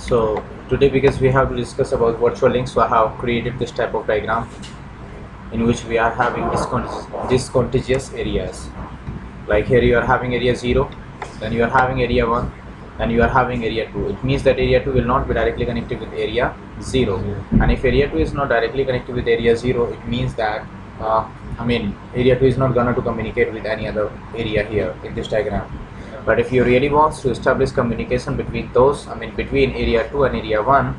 So today, because we have to discuss about virtual links, so I have created this type of diagram in which we are having discontiguous areas. Like here you are having area 0, then you are having area 1, and you are having area 2. It means that area 2 will not be directly connected with area 0. And if area 2 is not directly connected with area 0, it means that area 2 is not gonna to communicate with any other area here in this diagram. But if you really want to establish communication between those, between area 2 and area 1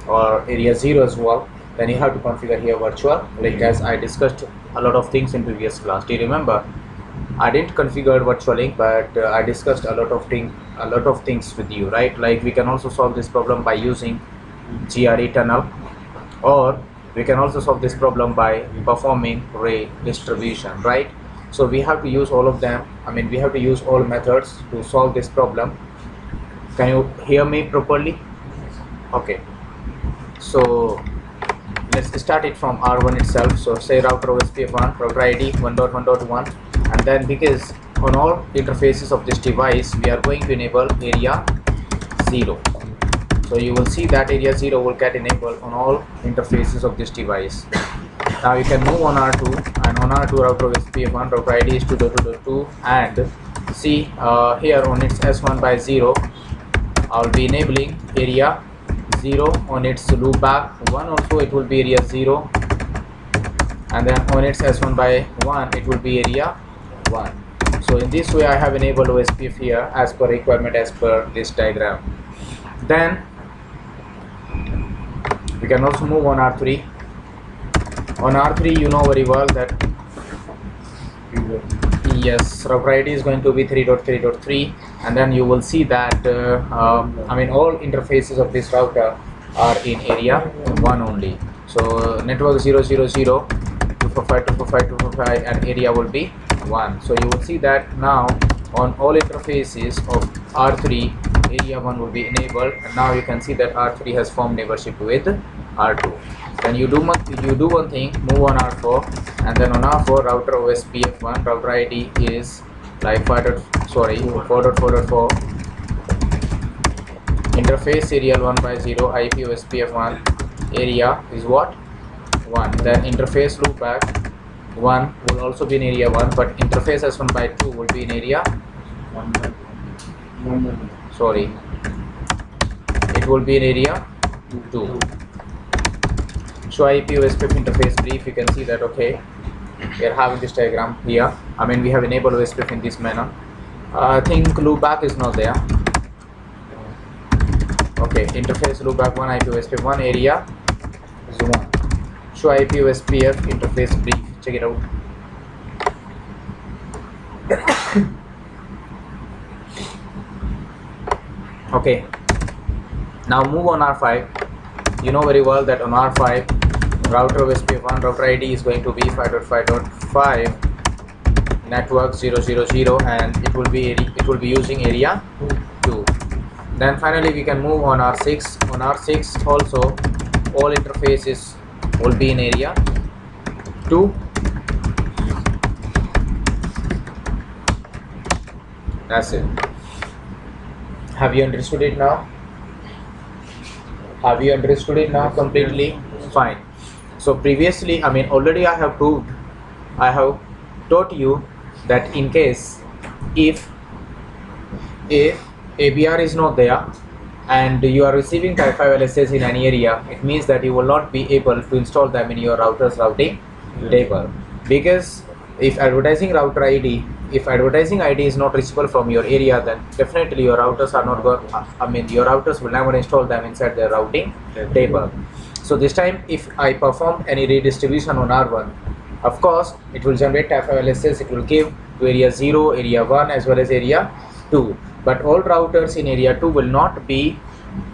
or area 0 as well, then you have to configure here virtual link, as I discussed a lot of things in previous class. Do you remember? I didn't configure virtual link, but I discussed a lot of things with you, right? Like we can also solve this problem by using GRE tunnel, or we can also solve this problem by performing ray distribution, right? So we have to use all of them. We have to use all methods to solve this problem. Can you hear me properly? Okay, so let's start it from R1 itself. So say router Ospfpart1, router ID 1.1.1, and then because on all interfaces of this device we are going to enable area 0. So you will see that area 0 will get enabled on all interfaces of this device. Now you can move on R2, and on R2 router Ospfpart1, router ID is 2.2.2, and see here on its S1 by 0, I'll be enabling area 0. On its loopback 1 also it will be area 0, and then on its S1 by 1 it will be area 1. So in this way I have enabled OSPF here as per requirement, as per this diagram. Then we can also move on R3. On R3 you know very well that yes, router ID is going to be 3.3.3, and then you will see that all interfaces of this router are in area 1 only. So network 000, 245, 245, 245, and area will be 1. So you will see that now on all interfaces of R3 area 1 will be enabled, and now you can see that R3 has formed neighborship with R2. Then you do one thing, move on R4, and then on R4 router Ospfpart1 router ID is like 4.4.4. interface serial 1 by 0, IP Ospfpart1 area is what? 1. Then interface loopback 1 will also be in area 1, but interface S1 by 2 will be in area it will be in area 2. So IP Ospf interface brief, you can see that okay, we are having this diagram here. We have enabled Ospf in this manner. I think loopback is not there. Okay, interface loopback 1, IP Ospf1 area is 1. Show IP Ospf interface brief, check it out. Okay, now move on R5. You know very well that on R5 router Ospfpart1 router ID is going to be 5.5.5 network 000, and it will be using area 2. Then finally we can move on R6. On R6 also all interfaces will be in area 2. That's it. Have you understood it now? Have you understood it now completely? Fine. So previously, already I have taught you that in case if ABR is not there and you are receiving type 5 LSS in any area, it means that you will not be able to install them in your router's routing table, because if advertising ID is not reachable from your area, then definitely your routers are not going, your routers will never install them inside their routing table. So this time if I perform any redistribution on R1, of course it will generate type 5 LSS. It will give to area 0, area 1 as well as area 2, but all routers in area 2 will not be,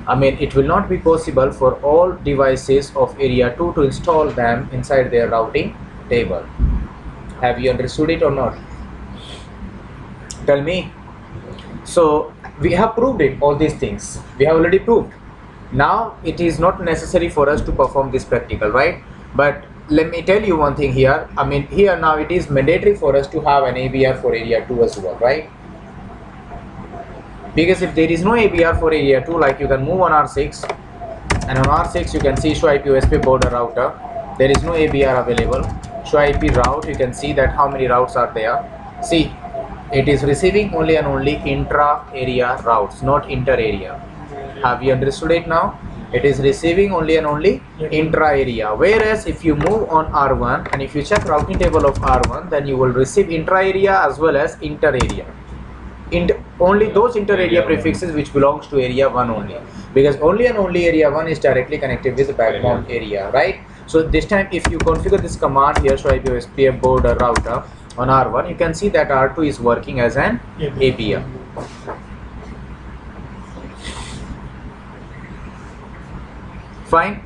it will not be possible for all devices of area 2 to install them inside their routing table. Have you understood it or not? Tell me. So we have proved it, all these things we have already proved. Now it is not necessary for us to perform this practical, right? But let me tell you one thing here. Here now it is mandatory for us to have an ABR for area 2 as well, right? Because if there is no ABR for area 2, like you can move on R6, and on R6 you can see show IP OSP border router. There is no ABR available. Show IP route, you can see that how many routes are there. See, it is receiving only and only intra area routes, not inter area. Have you understood it now? It is receiving only and only intra area. Whereas if you move on R1 and if you check routing table of R1, then you will receive intra area as well as inter area. Only those inter area prefixes which belongs to area 1 only, because only and only area 1 is directly connected with the backbone area, right? So this time if you configure this command here, show IP OSPF border router on R1, you can see that R2 is working as an ABR. Fine,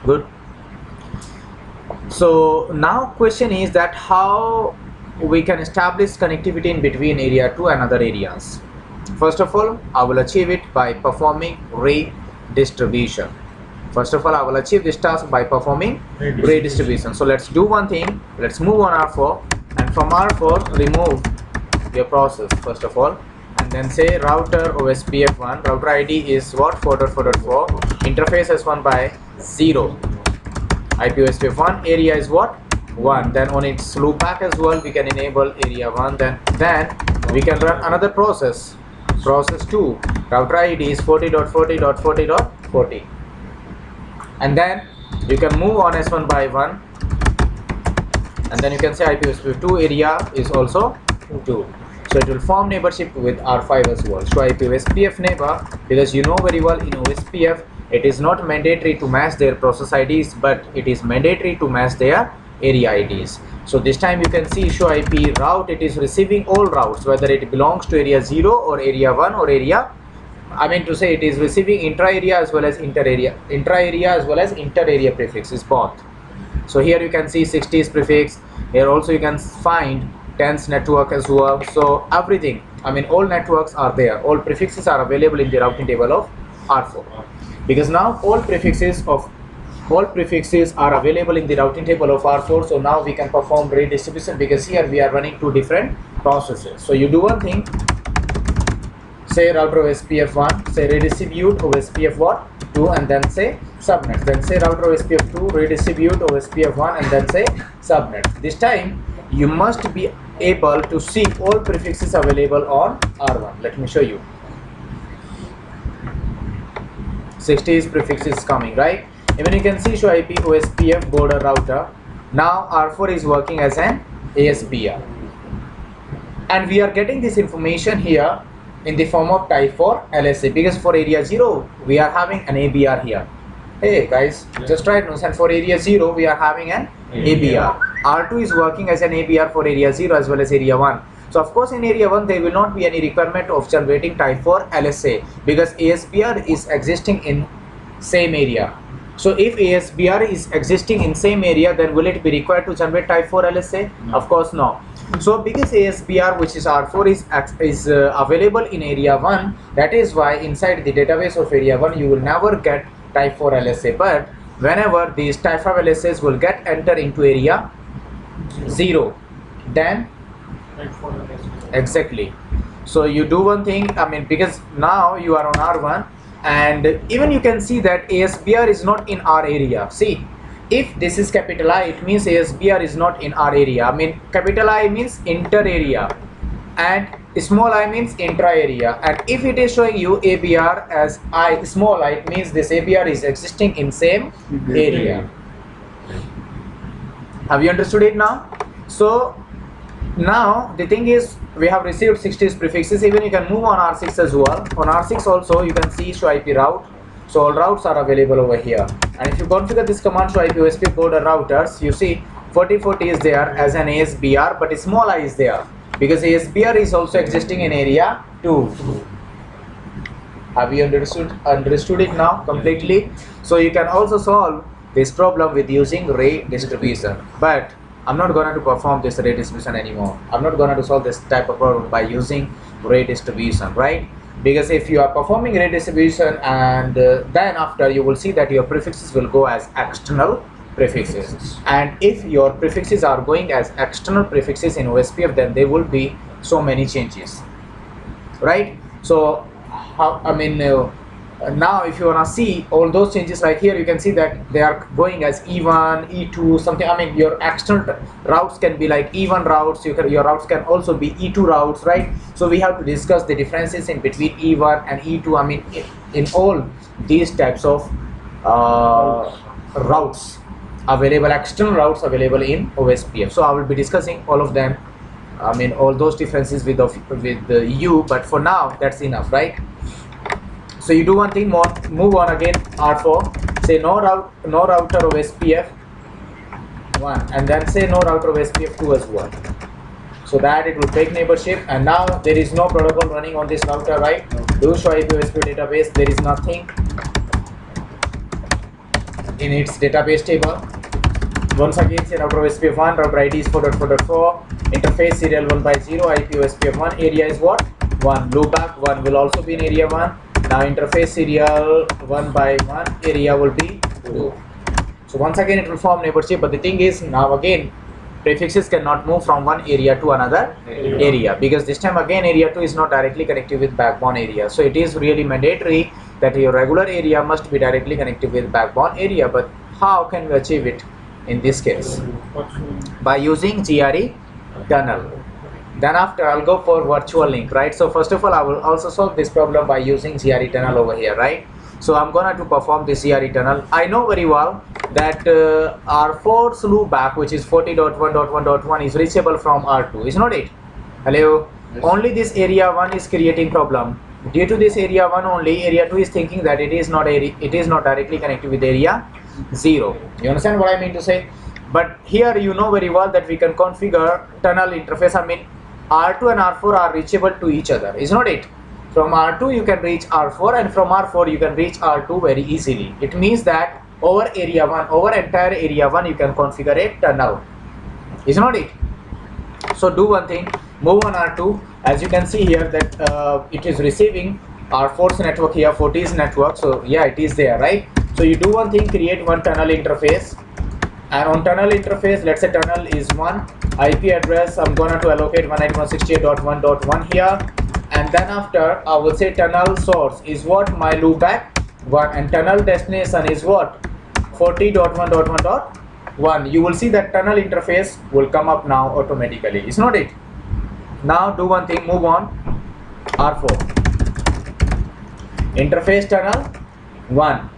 good. So now question is that how we can establish connectivity in between area 2 and other areas. First of all, I will achieve it by performing redistribution. First of all, I will achieve this task by performing redistribution. So let's do one thing. Let's move on R4, and from R4 remove your process first of all, and then say router OSPF1. Router ID is what? 4.4.4. Interface S1 by 0. IP OSPF1. Area is what? 1. Then on its loopback as well we can enable area 1. Then we can run another process 2. Router ID is 40.40.40.40, and then you can move on S1 by 1, and then you can say IPv2 area is also 2. So it will form neighborship with R5 as well. So IPv4 neighbor, because you know very well in OSPF it is not mandatory to match their process IDs, but it is mandatory to match their area IDs. So this time you can see show IP route, it is receiving all routes whether it belongs to area 0 or area 1 or area, I mean to say it is receiving intra area as well as inter area as well as inter area prefixes both. So here you can see 60s prefix, here also you can find 10s network as well. So everything, I mean all networks are there, all prefixes are available in the routing table of R4, because now all prefixes are available in the routing table of R4. So now we can perform redistribution, because here we are running two different processes. So you do one thing, say router OSPF1, say redistribute OSPF2, and then say subnet. Then say router OSPF2 redistribute OSPF1 and then say subnet. This time you must be able to see all prefixes available on R1. Let me show you. 60 prefix is coming, right? Even you can see show IP OSPF border router. Now R4 is working as an ASBR, and we are getting this information here in the form of type 4 LSA, because for area 0 we are having an ABR here. Hey guys, just try it now. And for area 0 we are having an ABR. R2 is working as an ABR for area 0 as well as area 1. So of course in area 1 there will not be any requirement of generating type 4 LSA, because ASBR is existing in same area. So if ASBR is existing in same area, then will it be required to generate type 4 LSA? No. Of course no. So because ASBR, which is R4, is available in area 1, that is why inside the database of area 1 you will never get type 4 LSA, but whenever these type 5 LSAs will get enter into area 0, then exactly. So you do one thing, I mean, because now you are on R1, and even you can see that ASBR is not in our area. See, if this is capital I, it means ASBR is not in our area. I mean, capital I means inter area and small I means intra area. And if it is showing you ABR as I small I, it means this ABR is existing in same area. Have you understood it now? So now the thing is, we have received 60 prefixes. Even you can move on R6 as well. On R6 also you can see show IP route. So all routes are available over here. And if you configure this command show IP OSP border routers, you see 4040 is there as an ASBR, but small I is there because ASBR is also existing in area 2. Have you understood it now completely? So you can also solve this problem with using redistribution, but I'm not going to perform this redistribution anymore. I'm not going to solve this type of problem by using redistribution, right? Because if you are performing redistribution and then after you will see that your prefixes will go as external prefixes, and if your prefixes are going as external prefixes in OSPF, then there will be so many changes. right? So how, I mean, now if you wanna see all those changes right here, you can see that they are going as E1, E2, something. I mean, your external routes can be like E1 routes. Your routes can also be E2 routes, right? So we have to discuss the differences in between E1 and E2. I mean, in all these types of routes available, external routes available in OSPF. So I will be discussing all of them. I mean, all those differences with the U, but for now that's enough, right? So you do one thing more, move on again, R4, say no router OSPF 1, and then say no router OSPF 2 as well. So that it will take neighborship, and now there is no protocol running on this router, right? Do show IP OSPF database, there is nothing in its database table. Once again, say router OSPF 1, router ID is 4.4.4, interface serial 1 by 0, IP OSPF 1, area is what? 1, loopback 1 will also be in area 1. Now interface serial 1 by 1, area will be 2. So once again it will form neighborship, but the thing is, now again prefixes cannot move from one area to another area, because this time again area 2 is not directly connected with backbone area. So it is really mandatory that your regular area must be directly connected with backbone area. But how can we achieve it in this case? By using GRE tunnel. Then after I'll go for virtual link, right? So first of all, I will also solve this problem by using GRE tunnel over here, right? So I'm gonna to perform this GRE tunnel. I know very well that R4's loopback, which is 40.1.1.1, is reachable from R2, is not it? Hello? Yes. Only this area 1 is creating problem. Due to this area 1 only, area 2 is thinking that it is not directly connected with area 0. You understand what I mean to say? But here you know very well that we can configure tunnel interface. I mean, R2 and R4 are reachable to each other, is not it? From R2 you can reach R4, and from R4 you can reach R2 very easily. It means that over area 1, over entire area 1, you can configure a tunnel, is not it? So do one thing, move on R2. As you can see here that it is receiving R4's network here, 40's network. So yeah, it is there, right? So you do one thing, create one tunnel interface, and on tunnel interface, let's say tunnel is 1, IP address I'm gonna to allocate 191.168.1.1 here, and then after I will say tunnel source is what? My loopback 1, and tunnel destination is what? 40.1.1.1. You will see that tunnel interface will come up now automatically, is not it? Now do one thing, move on R4, interface tunnel 1.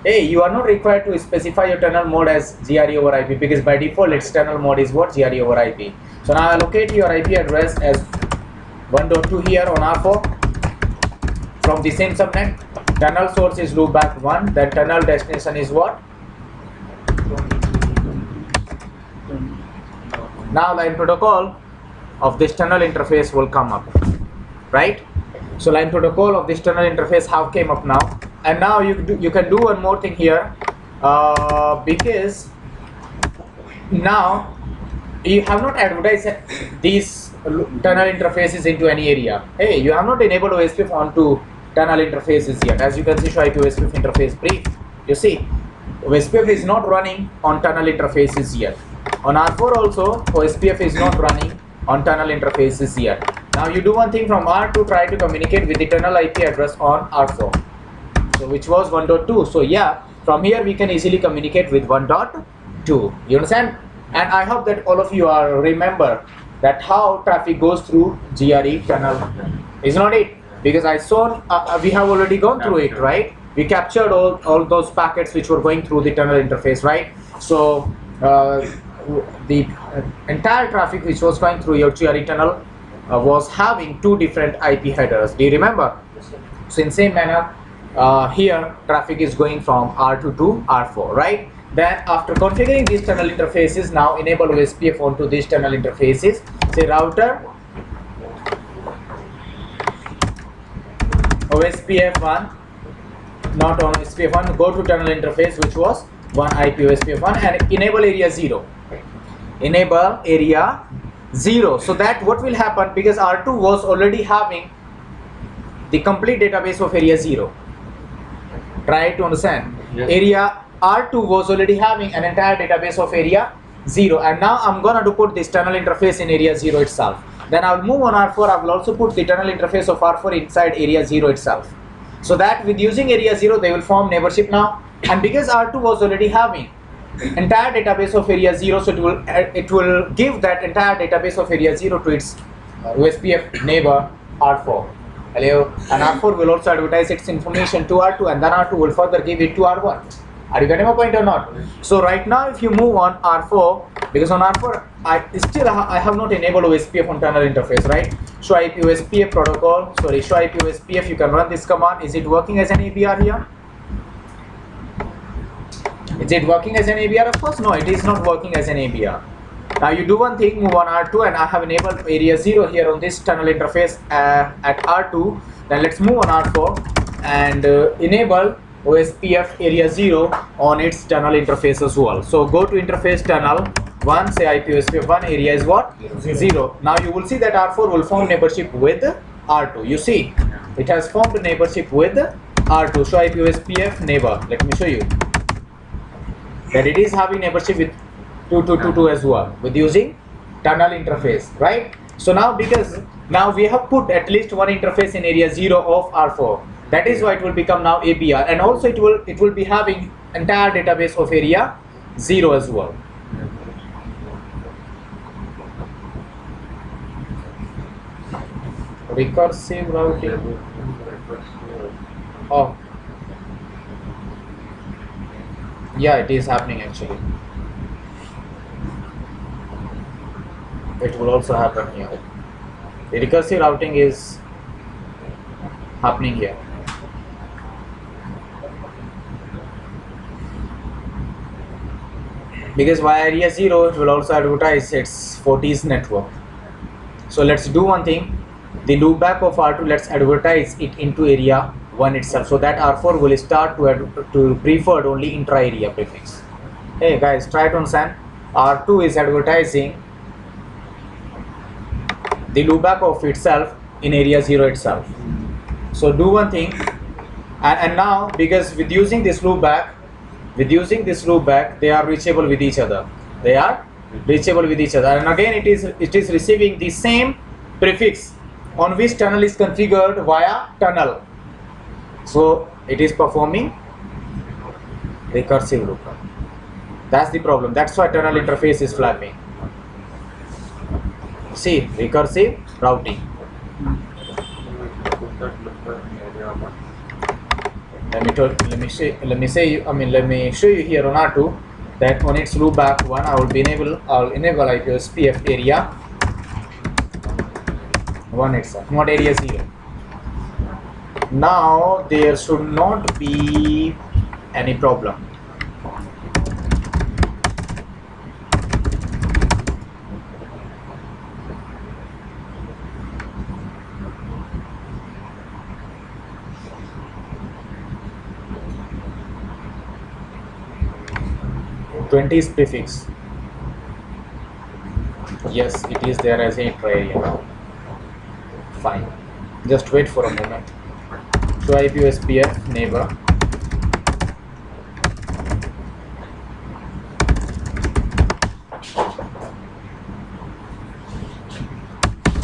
Hey, you are not required to specify your tunnel mode as GRE over IP, because by default its tunnel mode is what? GRE over IP. So now allocate your IP address as 1.2 here on R4 from the same subnet. Tunnel source is loopback 1, then tunnel destination is what? Now line protocol of this tunnel interface will come up, right? So line protocol of this tunnel interface have came up now, and now you can do one more thing here, because now you have not advertised these tunnel interfaces into any area. Hey, you have not enabled OSPF onto tunnel interfaces yet. As you can see, show IP OSPF interface brief. You see, OSPF is not running on tunnel interfaces yet. On R4 also, OSPF is not running on tunnel interfaces yet. Now you do one thing, from R2 try to communicate with the tunnel IP address on R4, so which was 1.2. So yeah, from here we can easily communicate with 1.2. You understand? And I hope that all of you are remember that how traffic goes through GRE tunnel, is not it? Because I saw we have already gone through it, right? We captured all those packets which were going through the tunnel interface, right? So the entire traffic which was going through your GRE tunnel was having two different IP headers. Do you remember? So in same manner, here traffic is going from R2 to R4, right? Then after configuring these tunnel interfaces, now enable OSPF onto these tunnel interfaces. Say router OSPF 1, not on OSPF 1, go to tunnel interface which was 1 IP OSPF 1, and enable area 0. Enable area 0. So that what will happen, because R2 was already having the complete database of area 0. Try to understand. Yes. Area R2 was already having an entire database of area 0, and now I'm gonna to put this tunnel interface in area 0 itself. Then I will move on R4. I will also put the tunnel interface of R4 inside area 0 itself. So that with using area 0, they will form neighborship now. And because R2 was already having entire database of area 0, so it will give that entire database of area 0 to its OSPF neighbor R4. Hello? And R4 will also advertise its information to R2, and then R2 will further give it to R1. Are you getting my point or not? So right now, if you move on R4, because on R4 I have not enabled OSPF on tunnel interface, right? Show IP OSPF protocol. Sorry, show IP OSPF. You can run this command. Is it working as an ABR here? Is it working as an ABR? Of course, no. It is not working as an ABR. Now you do one thing. Move on R2, and I have enabled area 0 here on this tunnel interface at R2. Then let's move on R4 and enable OSPF area 0 on its tunnel interface as well. So go to interface tunnel 1, say IP OSPF 1, area is what? 0. Now you will see that R4 will form neighborship with R2. You see, it has formed a neighborship with R2. Show IP OSPF neighbor. Let me show you that it is having neighborship with 2222 as well with using tunnel interface, right? So now because now we have put at least one interface in area 0 of R4. That is why it will become now ABR, and also it will be having entire database of area 0 as well. Recursive routing. Oh, yeah, it is happening actually. It will also happen here. The recursive routing is happening here. Because via area 0 it will also advertise its 40s network. So let's do one thing. The loopback of R2, let's advertise it into area 1 itself, so that R4 will start to preferred only intra-area prefix. Hey guys, try to understand. R2 is advertising the loopback of itself in area 0 itself. So do one thing, and now because with using this loopback, they are reachable with each other. They are reachable with each other, and again it is receiving the same prefix on which tunnel is configured via tunnel. So it is performing recursive lookup. That's the problem. That's why tunnel interface is flapping. See, recursive routing. Let me show you here on R2 that on its loopback 1 I'll enable IP OSPF area 1 itself, not area 0. Now there should not be any problem. Is prefix. Yes, it is there as a intra area now. Fine. Just wait for a moment. Show IP OSPF neighbor.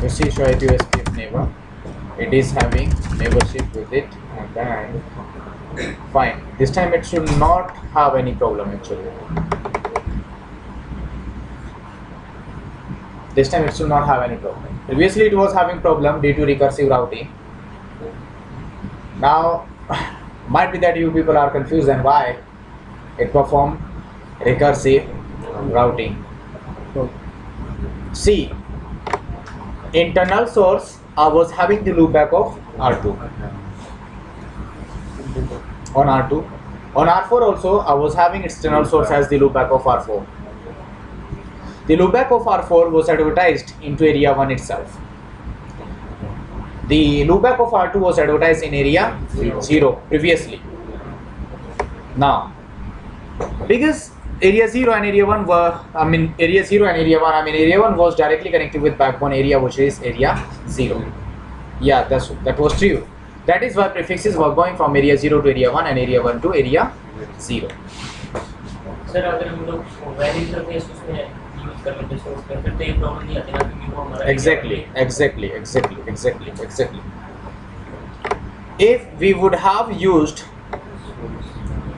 You see, show IP OSPF neighbor. It is having neighborship with it, and then fine. This time it should not have any problem actually. This time it should not have any problem. Previously it was having problem due to recursive routing. Now might be that you people are confused and why it performed recursive routing. See, internal source I was having the loopback of R2 on R2. On R4 also I was having external source as the loopback of R4. The loopback of R4 was advertised into area 1 itself. The loopback of R2 was advertised in area 0 previously. Now, because area 0 and area 1 were, area 1 was directly connected with backbone area, which is area 0. Yeah, that was true. That is why prefixes were going from area 0 to area 1 and area 1 to area 0. Sir अगर हम लोग when interface उसमें use Exactly. If we would have used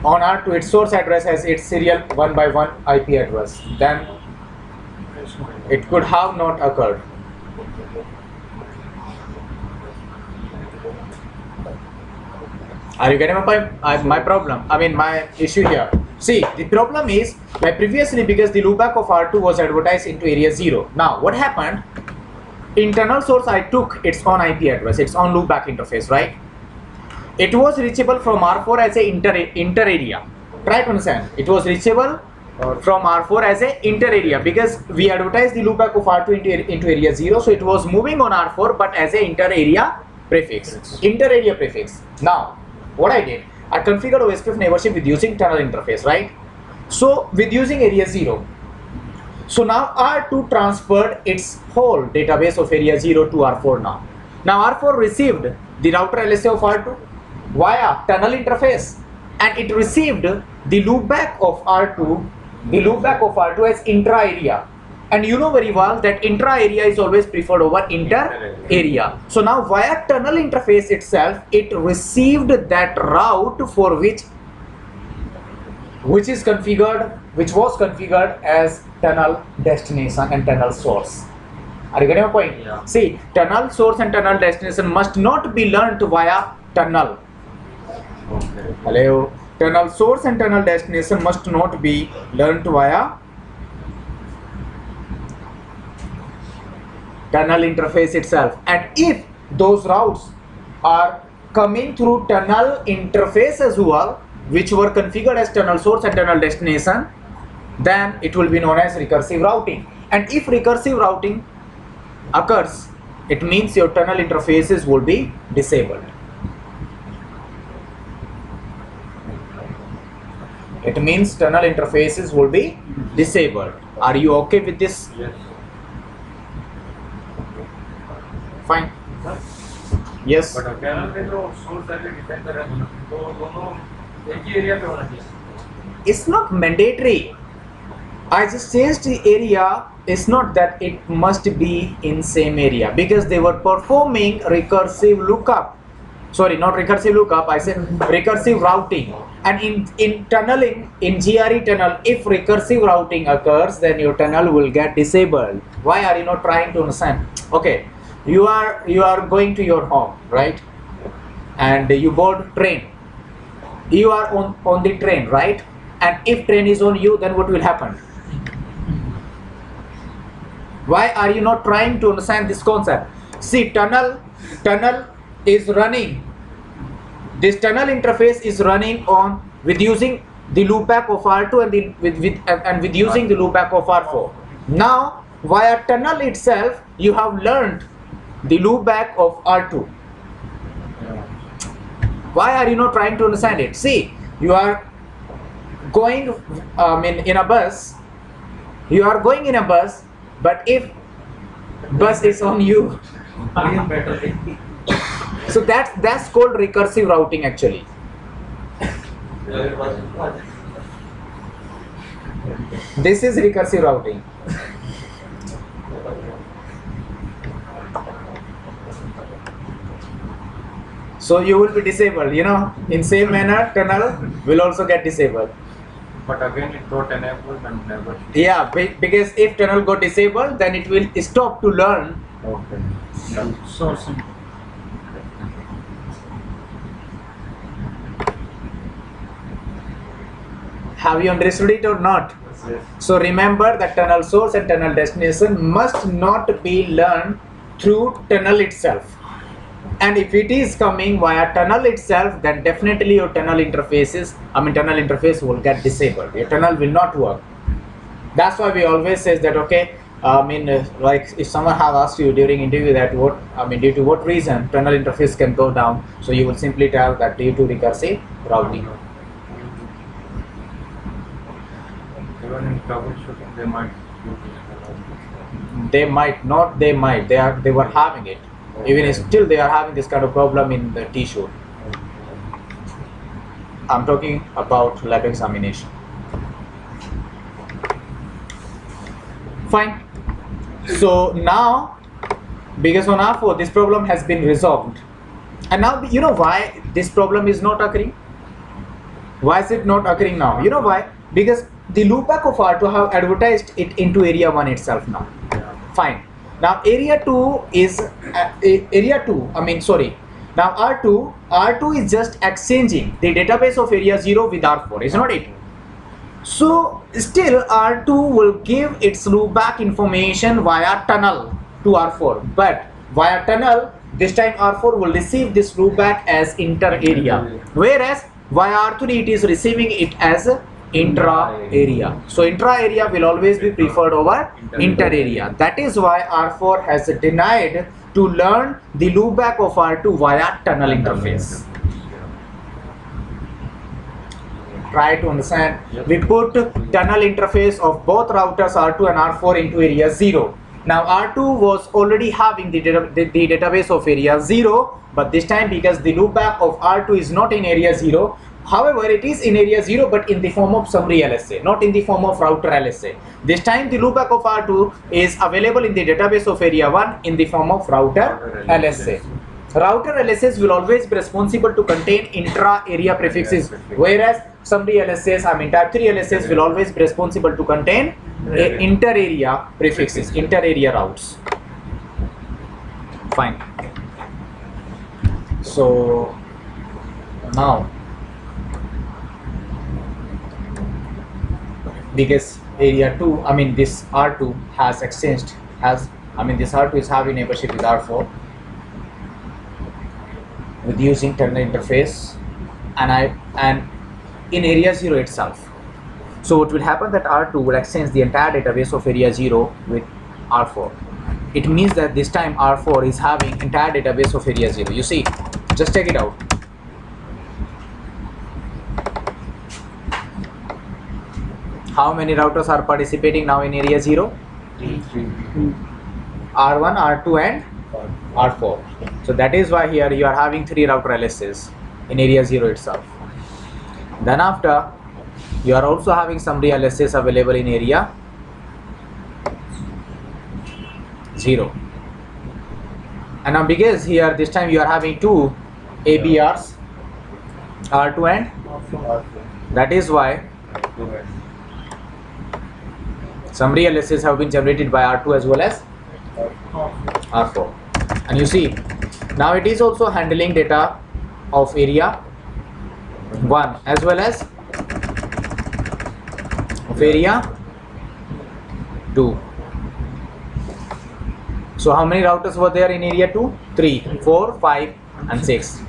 on R2 its source address as its serial 1 by 1 IP address, then it could have not occurred. Are you getting my problem? I mean my issue here. See, the problem is like previously, because the loopback of R2 was advertised into area 0. Now what happened? Internal source I took its own IP address, its own loopback interface, right? It was reachable from R4 as a inter area. Try to understand. It was reachable from R4 as a inter area because we advertised the loopback of R2 into area 0, so it was moving on R4 but as a inter area prefix. Inter area prefix. Now what I did, I configured Ospfpart neighborship with using tunnel interface, right? So with using area 0, so now R2 transferred its whole database of area 0 to R4 now. Now R4 received the router LSA of R2 via tunnel interface, and it received the loopback of R2 as intra area. And you know very well that intra area is always preferred over inter area. So now via tunnel interface itself, it received that route for which was configured as tunnel destination and tunnel source. Are you getting my point? Yeah. See, tunnel source and tunnel destination must not be learnt via tunnel. Okay. Hello. Tunnel source and tunnel destination must not be learnt via tunnel interface itself. And if those routes are coming through tunnel interface as well, which were configured as tunnel source and tunnel destination, then it will be known as recursive routing. And if recursive routing occurs, it means your tunnel interfaces will be disabled. It means tunnel interfaces will be disabled. Are you okay with this? Yes. Fine. Yes. But tunnel पे तो source circuit define कर रहे हैं तो दोनों एक ही area पे होना चाहिए. It's not mandatory. I just changed the area. It's not that it must be in same area because they were performing recursive lookup. Sorry, not recursive lookup. I said recursive routing. And in tunneling, in GRE tunnel, if recursive routing occurs, then your tunnel will get disabled. Why are you not trying to understand? Okay, you are going to your home, right? And you board train. You are on the train, right? And if train is on you, then what will happen? Why are you not trying to understand this concept? See, tunnel is running. This tunnel interface is running on with using the loopback of R2 and with using the loopback of R4. Now, via tunnel itself, you have learned the loopback of R2. Why are you not trying to understand it? See, you are going in a bus. You are going in a bus, but if bus is on you, so that's called recursive routing actually. This is recursive routing. So you will be disabled, in same manner tunnel will also get disabled. But again it got enabled and never. Yeah, because if tunnel got disabled, then it will stop to learn. Okay. Yeah. Sourcing. Have you understood it or not? Yes. So remember that tunnel source and tunnel destination must not be learned through tunnel itself. And if it is coming via tunnel itself, then definitely your tunnel interface will get disabled. Your tunnel will not work. That's why we always say that, okay, like if someone have asked you during interview that due to what reason tunnel interface can go down, so you will simply tell that due to recursive routing. Even in troubleshooting, they might use this. They might not. They might. They were having it. Even still, they are having this kind of problem in the T-shoot. I'm talking about lab examination. Fine. So now, because on R4 this problem has been resolved, and now you know why this problem is not occurring. Why is it not occurring now? You know why? Because the loopback of R2 have advertised it into area 1 itself now. Fine. Now area 2 is area 2. I mean, sorry. Now R2 is just exchanging the database of area 0 with R4. Is not it? So still R2 will give its loopback information via tunnel to R4, but via tunnel this time R4 will receive this loopback as inter area, whereas via R3 it is receiving it as intra area. So intra area will always be preferred over inter area. That is why R4 has denied to learn the loopback of R2 via tunnel interface. Try to understand. We put tunnel interface of both routers R2 and R4 into area 0. Now R2 was already having the database of area 0, but this time because the loopback of R2 is not in area 0, however it is in area 0 but in the form of summary LSA, not in the form of router LSA. This time the loopback of R2 is available in the database of area 1 in the form of router LSA. Router LSAs will always be responsible to contain intra-area prefixes, whereas summary LSAs, I mean type 3 LSAs will always be responsible to contain inter-area prefixes, inter-area routes. Fine. So now, because area 2, I mean this R2 has exchanged, this R2 is having neighborship with R4 with using tunnel interface, and in area 0 itself. So what will happen that R2 will exchange the entire database of area 0 with R4. It means that this time R4 is having entire database of area 0. You see, just check it out. How many routers are participating now in area 0? R1, R2 and R4. So that is why here you are having 3 router LSAs in area 0 itself. Then after, you are also having summary LSAs available in area 0. And now because here this time you are having 2 ABRs, R2 and that is why summary LSAs have been generated by R2 as well as R4. And you see, now it is also handling data of area 1 as well as of area 2. So how many routers were there in area 2? 3, 4, 5 and 6.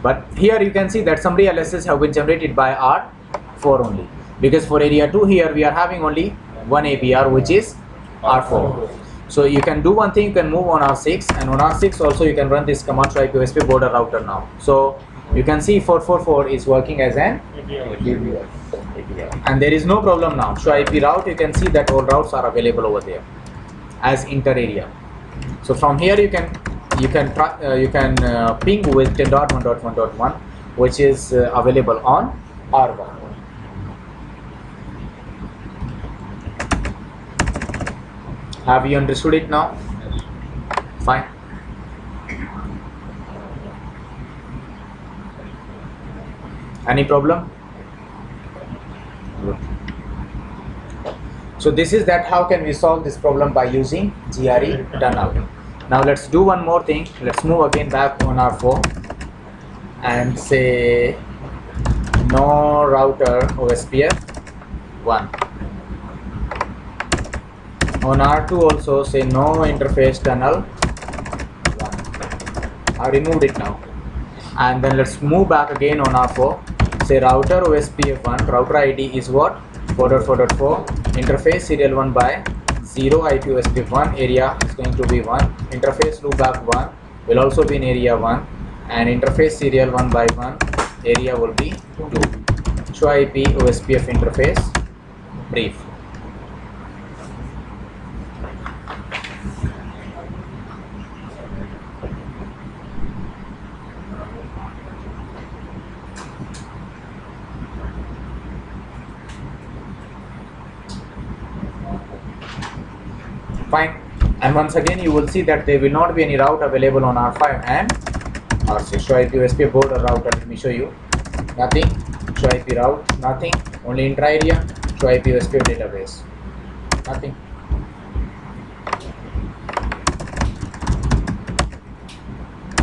But here you can see that summary LSAs have been generated by R4 only, because for area 2 here we are having only one ABR, which is R4. So you can do one thing, you can move on R6, and on R6 also you can run this command show IP OSP border router now. So you can see 444 is working as an ABR. And there is no problem now. Show IP route, you can see that all routes are available over there as inter area. So from here you can ping with 10.1.1.1, which is available on R1. Have you understood it now? Fine. Any problem? Good. So this is that how can we solve this problem by using GRE tunnel. Now let's do one more thing. Let's move again back on R4 and say no router OSPF 1. On R2 also say no interface tunnel 1. I removed it now. And then let's move back again on R4. Say router OSPF1, router ID is what? 4.4.4, interface serial 1 by 0, IP OSPF1, area is going to be 1, interface loopback 1 will also be in area 1, and interface serial 1 by 1, area will be 2. Show IP OSPF interface brief. Fine. And once again you will see that there will not be any route available on R5 and R6. Show IP OSP board or router. Let me show you. Nothing. Show IP route. Nothing. Only intra area. Show IP OSP database. Nothing.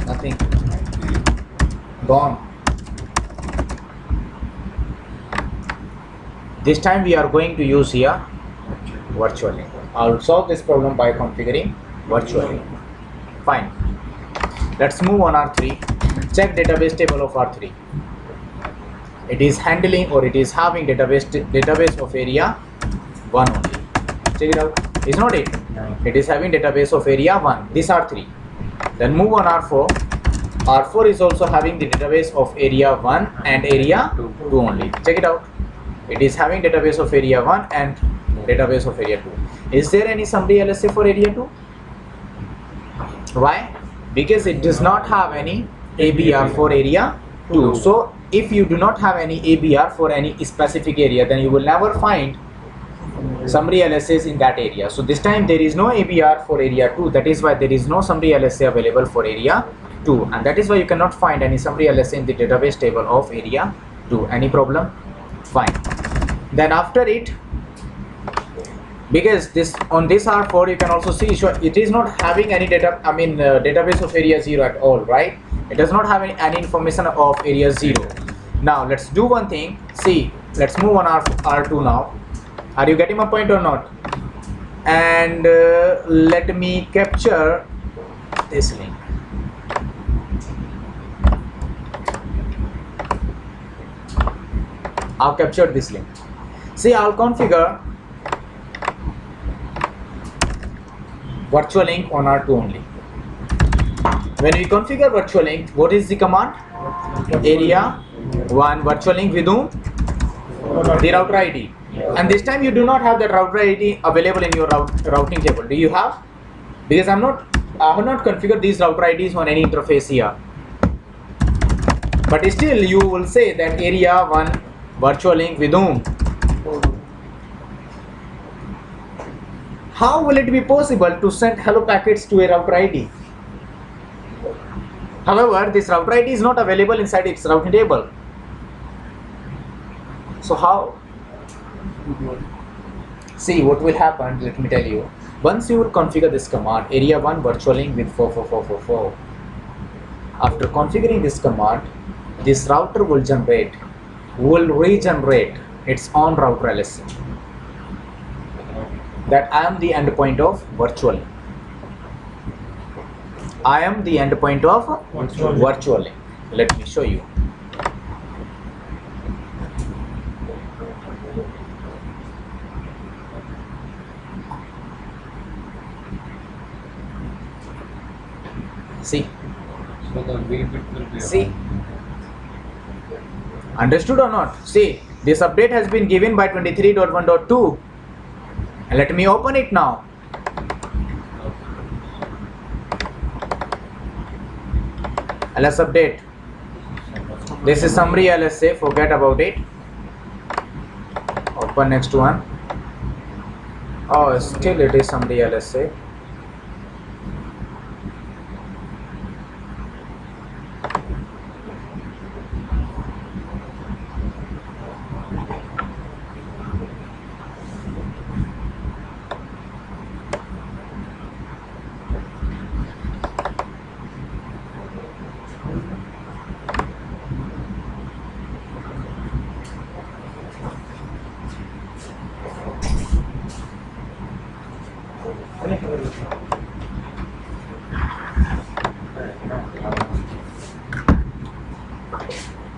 Nothing. Gone. This time we are going to use here virtually. I'll solve this problem by configuring virtually. Fine. Let's move on R3. Check database table of R3. It is handling or it is having database of area 1 only. Check it out. Is not it? It is having database of area 1. These are 3. Then move on R4. R4 is also having the database of area 1 and area 2 only. Check it out. It is having database of area 1 and database of area 2. Is there any summary LSA for area 2? Why? Because it does not have any ABR for area 2. So if you do not have any ABR for any specific area, then you will never find summary LSAs in that area. So this time there is no ABR for area 2. That is why there is no summary LSA available for area 2, and that is why you cannot find any summary LSA in the database table of area 2. Any problem? Fine. Then after it, because this on this R4 you can also see it is not having any database of area 0 at all, right? It does not have any information of area 0. Now let's do one thing. See, let's move on R2 now. Are you getting my point or not? And let me capture this link. I've captured this link. See, I'll configure virtual link on R2 only. When we configure virtual link, what is the command? Area 1 virtual link with whom? The router ID. And this time you do not have that router ID available in your routing table. Do you have? Because I have not configured these router IDs on any interface here. But still you will say that area 1 virtual link with whom? How will it be possible to send hello packets to a router ID? However, this router ID is not available inside its routing table. So how? See what will happen. Let me tell you. Once you will configure this command, area 1 virtual link with 44444. After configuring this command, this router will regenerate its own router LSA. That I am the endpoint of virtual link. I am the endpoint of virtual link. Let me show you. See. See. Understood or not? See, this update has been given by 23.1.2. And let me open it now. LS update. This is summary LSA. Forget about it. Open next one. Oh, still it is summary LSA.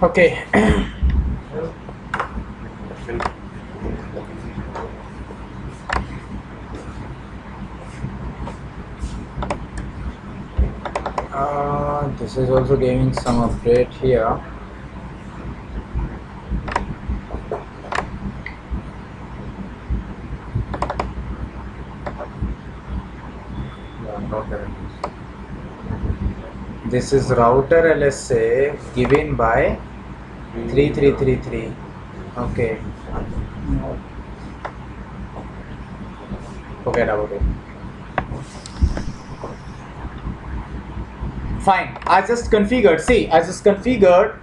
Okay. This is also giving some update here. This is router LSA given by 3333. Okay. Forget about it. Fine. I just configured. See, I just configured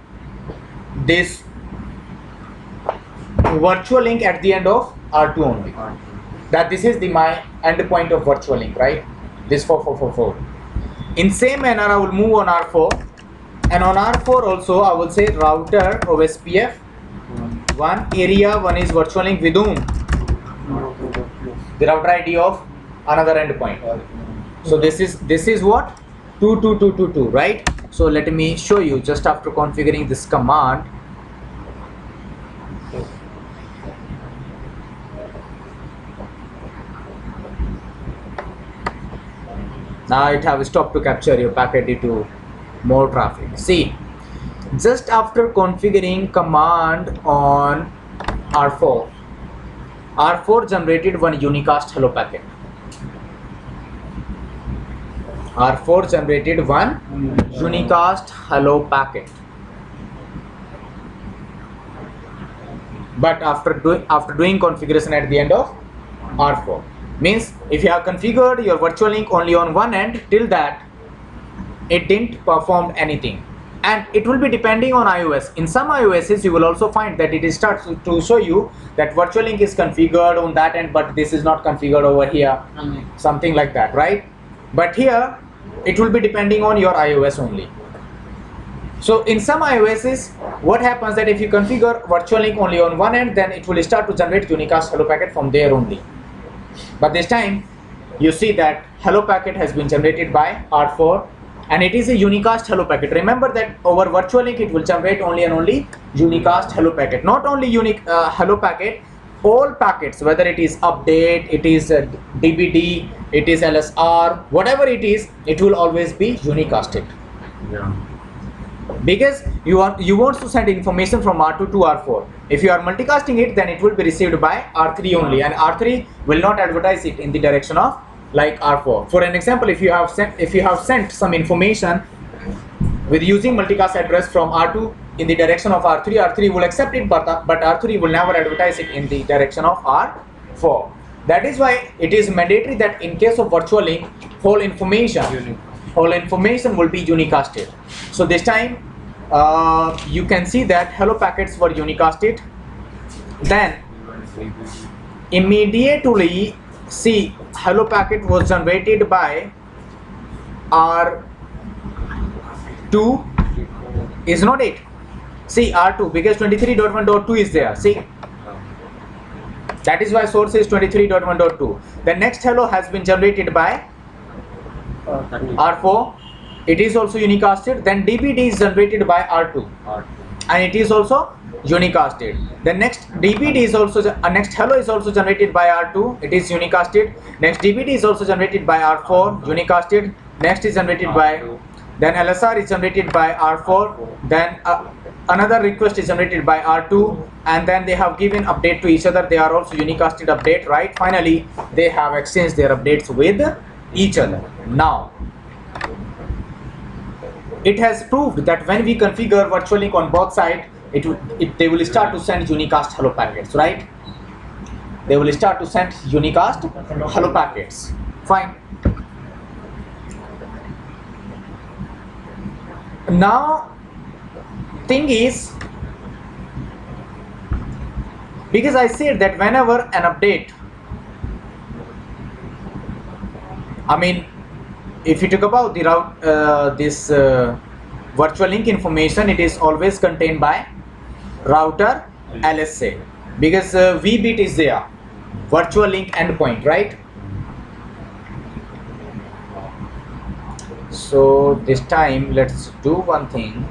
this virtual link at the end of R2 only. That this is the my endpoint of virtual link, right? This 4444. In same manner, I will move on R4, and on R4 also I will say router OSPF one area one is virtual link with whom? The router ID of another endpoint. So this is what 22222, right? So let me show you just after configuring this command. Now it have stopped to capture your packet due to more traffic. See, just after configuring command on R4, R4 generated one unicast hello packet. R4 generated one unicast hello packet. But after doing configuration at the end of R4, means if you have configured your virtual link only on one end, till that it didn't perform anything, and it will be depending on iOS. In some iOSs you will also find that it starts to show you that virtual link is configured on that end, but this is not configured over here, something like that, right? But here it will be depending on your iOS only. So in some iOSs, what happens that if you configure virtual link only on one end, then it will start to generate unicast hello packet from there only. But this time you see that hello packet has been generated by R4, and it is a unicast hello packet. Remember that over virtual link it will generate only and only unicast hello packet, not only unique hello packet, all packets, whether it is update, it is DBD, it is LSR, whatever it is, it will always be unicasted. Yeah. Because you want to send information from R2 to R4. If you are multicasting it, then it will be received by R3 only, and R3 will not advertise it in the direction of like R4. For an example, if you have sent some information with using multicast address from R2 in the direction of R3, R3 will accept it, but R3 will never advertise it in the direction of R4. That is why it is mandatory that in case of virtual link, whole information will be unicasted. So this time you can see that hello packets were unicasted. Then immediately see hello packet was generated by R2 is not it. See R2, because 23.1.2 is there. See, that is why source is 23.1.2. The next hello has been generated by R4. It is also unicasted. Then DBD is generated by R2, and it is also unicasted. The next DBD is also next hello is also generated by R2. It is unicasted. Next DBD is also generated by R4, unicasted. Next is generated by, then LSR is generated by R4. Then another request is generated by R2, and then they have given update to each other. They are also unicasted update, right? Finally, they have exchanged their updates with each other. Now, it has proved that when we configure virtual link on both sides, they will start to send unicast hello packets, right? They will start to send unicast hello packets. Fine. Now, thing is, because I said that whenever an update, I mean, if you talk about the route, this virtual link information, it is always contained by router LSA, because VBit is there, virtual link endpoint, right? So this time let's do one thing.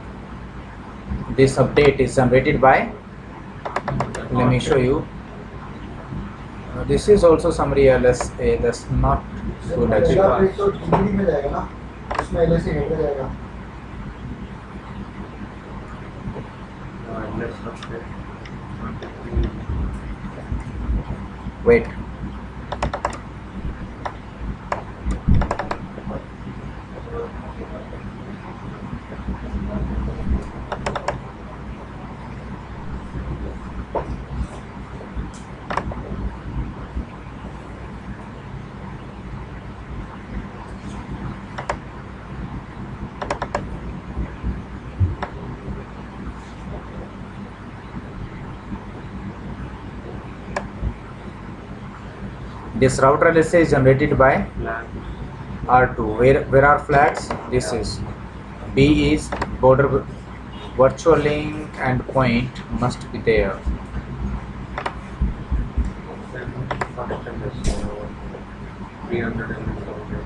This update is generated by, let me show you. This is also summary LSA, that's not good actually. Wait. This router LSA is generated by Flag. R2. Where are flags? This is B is border virtual link and point must be there. Then connection is 300 ms over.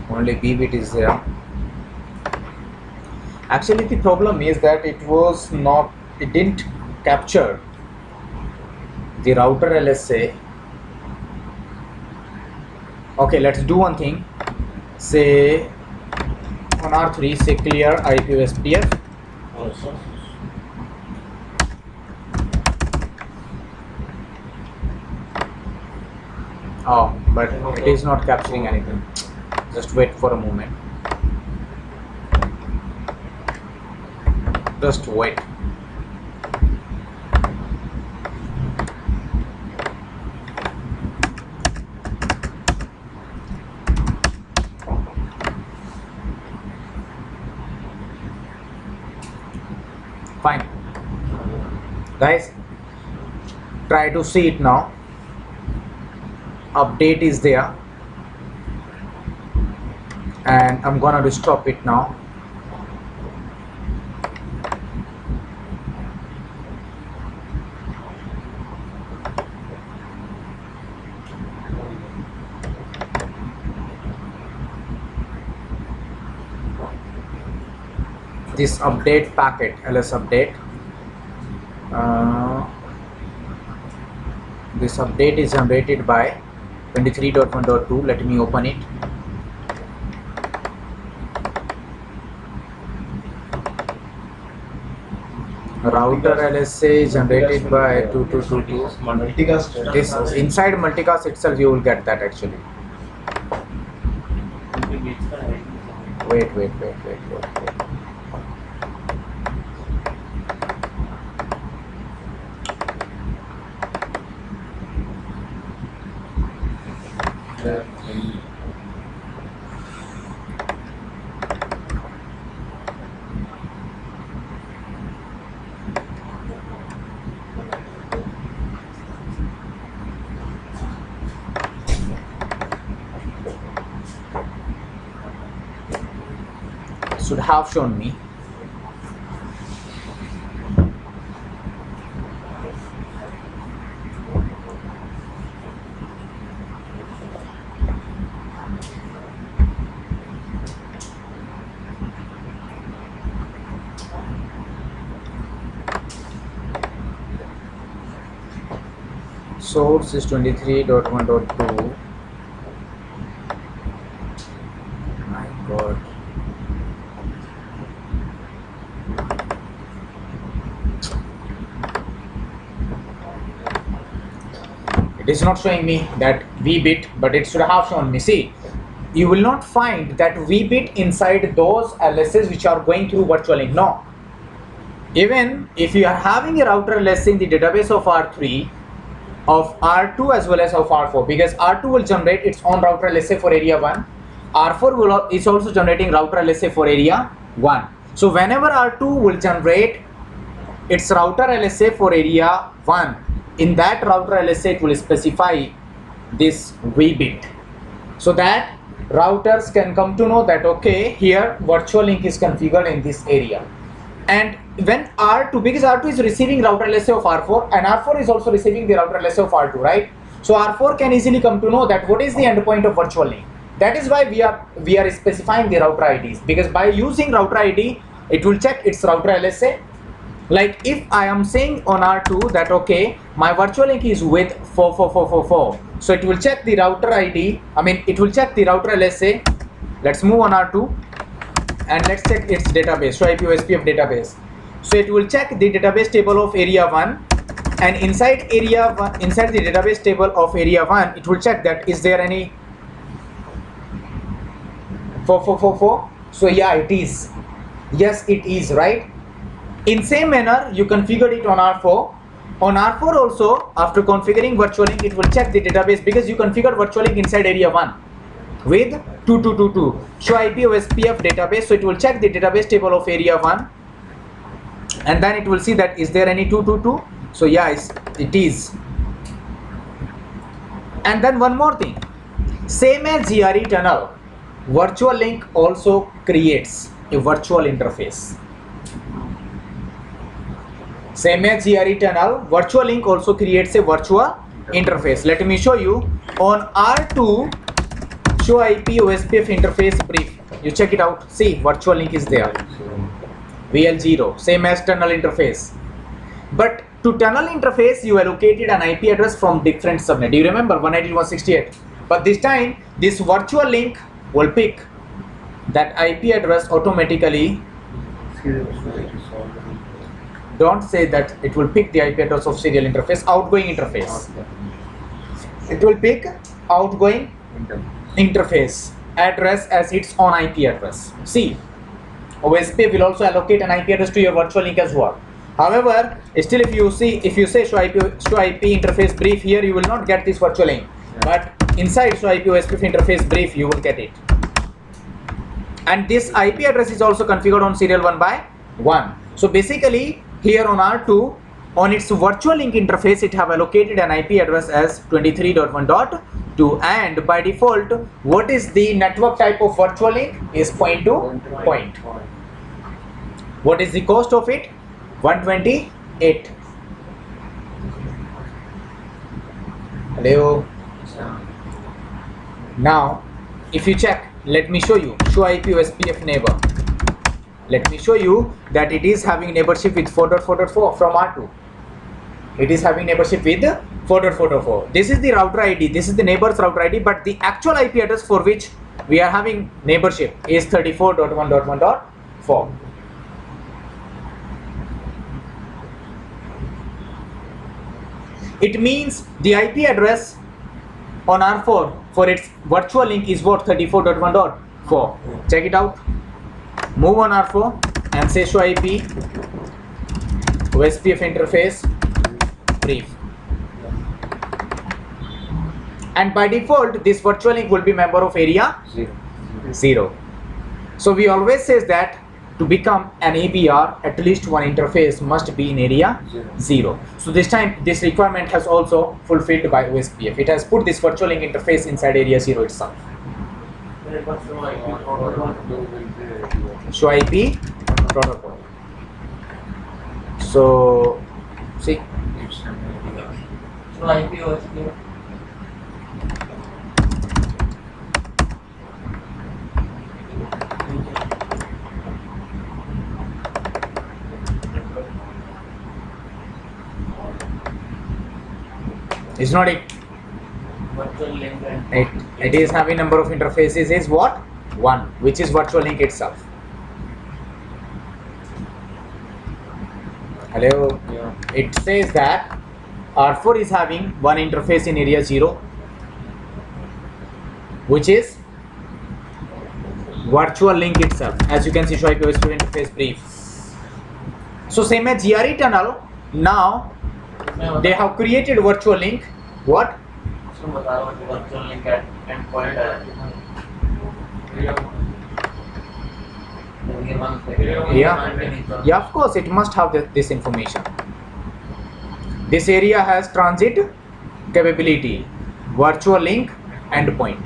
Only B bit is there. Actually, the problem is that it didn't capture the router LSA. Okay, let's do one thing. Say on R3, say clear IP SPF. Also. Oh, but it is not capturing anything. Just wait for a moment. Just wait. Fine. Guys, try to see it now. Update is there. And I'm gonna stop it now. This update packet, ls update. This update is generated by 23.1.2. Let me open it. Router LSA generated by 2222. Multicast. This inside multicast itself you will get that actually. Wait. Should have shown me. Source is 23.1.2. My god. It is not showing me that V bit, but it should have shown me. See, you will not find that V bit inside those LSs which are going through virtual link. No. Even if you are having a router LS in the database of R3, of R2 as well as of R4, because R2 will generate its own router LSA for area 1, R4 is also generating router LSA for area 1. So whenever R2 will generate its router LSA for area 1, in that router LSA it will specify this V bit, so that routers can come to know that okay, here virtual link is configured in this area. And when R2, because R2 is receiving router LSA of R4 and R4 is also receiving the router LSA of R2, right? So R4 can easily come to know that what is the endpoint of virtual link. That is why we are specifying the router IDs, because by using router ID it will check its router LSA. Like if I am saying on R2 that okay, my virtual link is with 44444, so it will check the router ID, it will check the router LSA. Let's move on R2 and let's check its database, so IP OSPF database. So it will check the database table of area 1, and inside area 1, inside the database table of area 1, it will check that is there any 4444. So yeah, it is. Yes, it is, right? In same manner, you configured it on R4. On R4 also, after configuring virtual link, it will check the database, because you configured virtual link inside area 1 with 2222. Show IP OSPF database. So it will check the database table of area 1, and then it will see that is there any 222. So yes, it is. And then one more thing, same as GRE tunnel, virtual link also creates a virtual interface. Same as GRE tunnel, virtual link also creates a virtual interface. Let me show you. On R2, show IP OSPF interface brief. You check it out. See, virtual link is there. VL0, same as tunnel interface. But to tunnel interface, you allocated an IP address from different subnet. Do you remember 192.168? But this time, this virtual link will pick that IP address automatically. Don't say that it will pick the IP address of serial interface, outgoing interface. It will pick outgoing interface address as its own IP address. See, OSPF will also allocate an IP address to your virtual link as well. However, still if you say show IP interface brief here, you will not get this virtual link. But inside show IP OSPF interface brief, you will get it. And this IP address is also configured on serial 1 by 1. So basically, here on R2, on its virtual link interface, it have allocated an IP address as 23.1.2, and by default, what is the network type of virtual link? Is point to point. What is the cost of it? 128. Hello. Now, if you check, let me show you. Show IP OSPF neighbor. Let me show you that it is having neighborship with 4.4.4 from R2. It is having neighborship with 4.4.4. This is the router ID. This is the neighbor's router ID, but the actual IP address for which we are having neighborship is 34.1.1.4. It means the IP address on R4 for its virtual link is what? 34.1.4. Check it out. Move on R4 and say show IP OSPF interface brief. And by default, this virtual link will be member of area 0. So we always says that to become an ABR, at least one interface must be in area 0. So this time, this requirement has also fulfilled by OSPF. It has put this virtual link interface inside area 0 itself. Show IP protocol. So, see. Show IP OSPF. It's not it. Virtual link and It is having number of interfaces is what? 1, which is virtual link itself. Hello. Yeah. It says that R4 is having one interface in area 0, which is virtual link itself. As you can see, show IP OSPF interface brief. So same as GRE tunnel, now they have created virtual link. What? So virtual link at endpoint. Yeah, of course, it must have this information. This area has transit capability, virtual link, endpoint.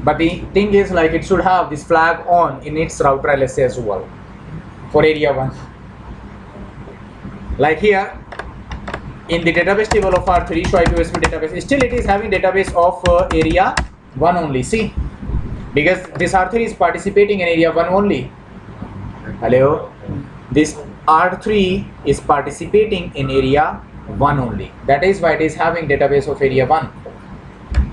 But the thing is, like, it should have this flag on in its router LSA as well for area 1. Like here, in the database table of R3, show IP OSPF database, still it is having database of area 1 only. See, because this R3 is participating in area 1 only. Hello, this R3 is participating in area 1 only. That is why it is having database of area 1.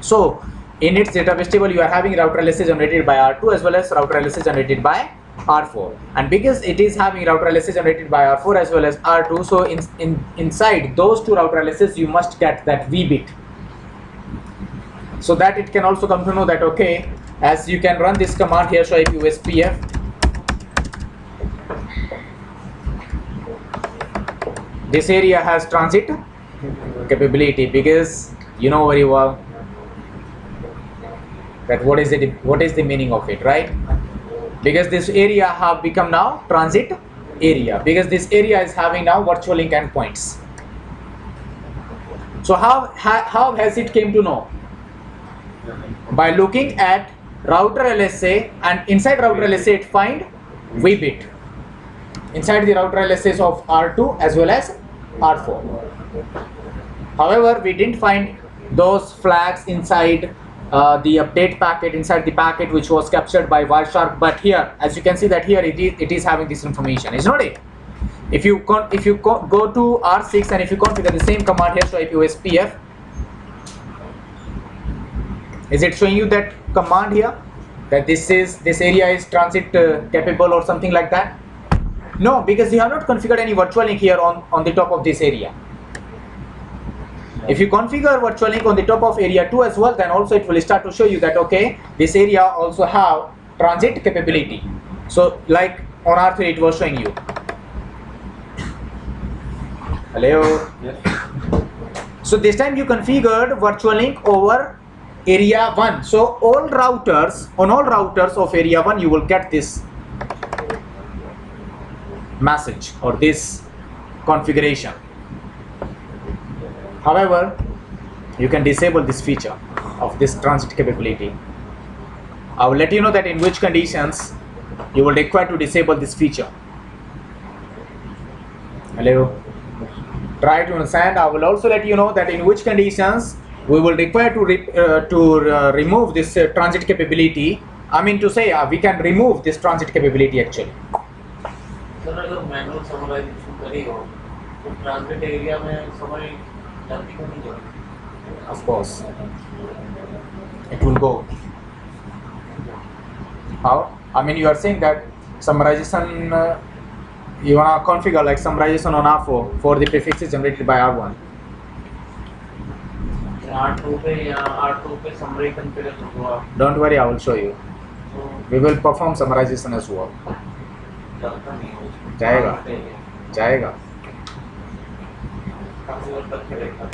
So in its database table, you are having router LSA generated by R2 as well as router LSA generated by R4, and because it is having router LSA generated by R4 as well as R2, so inside those two router LSAs you must get that V bit, so that it can also come to know that, okay, as you can run this command here, show IP OSPF, this area has transit capability, because you know very well That what is the meaning of it, right? Because this area have become now transit area, because this area is having now virtual link endpoints. So how has it came to know? By looking at router LSA, and inside router LSA it find VBit inside the router LSAs of R2 as well as R4. However, we didn't find those flags inside the update packet, inside the packet which was captured by Wireshark. But here, as you can see that here it is having this information, is not it? If you go to R6 and if you configure the same command here, so IP Ospfpart, is it showing you that command here that this area is transit capable or something like that? No, because you have not configured any virtual link here on the top of this area. If you configure virtual link on the top of area 2 as well, then also it will start to show you that okay, this area also have transit capability. So like on R3 it was showing you. Hello. Yes. So this time you configured virtual link over area 1. So on all routers of area 1 you will get this message or this configuration. However, you can disable this feature of this transit capability. I will let you know that in which conditions you will require to disable this feature. Hello. Try to understand. I will also let you know that in which conditions we will require to remove this transit capability. I mean to say we can remove this transit capability actually. Sir अगर manual summarization करी हो तो transit area में समय जल्दी को नहीं जाएगा. Of course, it will go. How? I mean, you are saying that summarization, you wanna configure like summarization on R4 for the prefixes generated by R1. R2 पे या R2 पे समरी कॉन्फ़िगर हुआ. Don't worry, I will show you. तो We will perform summarization as well. चलता नहीं हो. जाएगा. जाएगा. कॉन्फ़िगर करके देखा.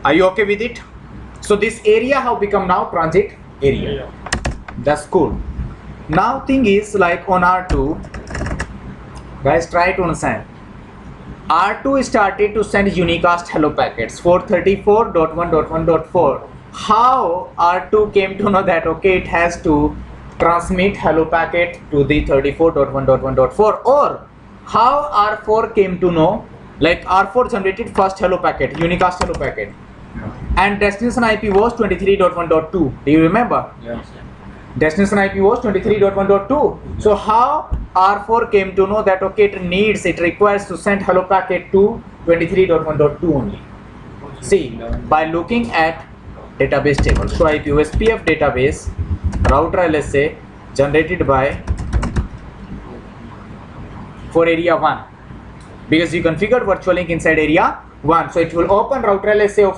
Are you okay with it? So this area have become now transit area. That's cool. Now thing is like on R2, guys try to understand. R2 started to send unicast hello packets 434.1.1.4. How R2 came to know that okay it has to transmit hello packet to the 34.1.1.4, or how R4 came to know, like R4 generated first hello packet, unicast hello packet, and destination IP was 23.1.2. Do you remember? Yes. Destination IP was 23.1.2. So how R4 came to know that okay it requires to send hello packet to 23.1.2 only? See, by looking at database table. So IP Ospfpart database router LSA generated by for area 1, because you configured virtual link inside area 1, so it will open router LSA of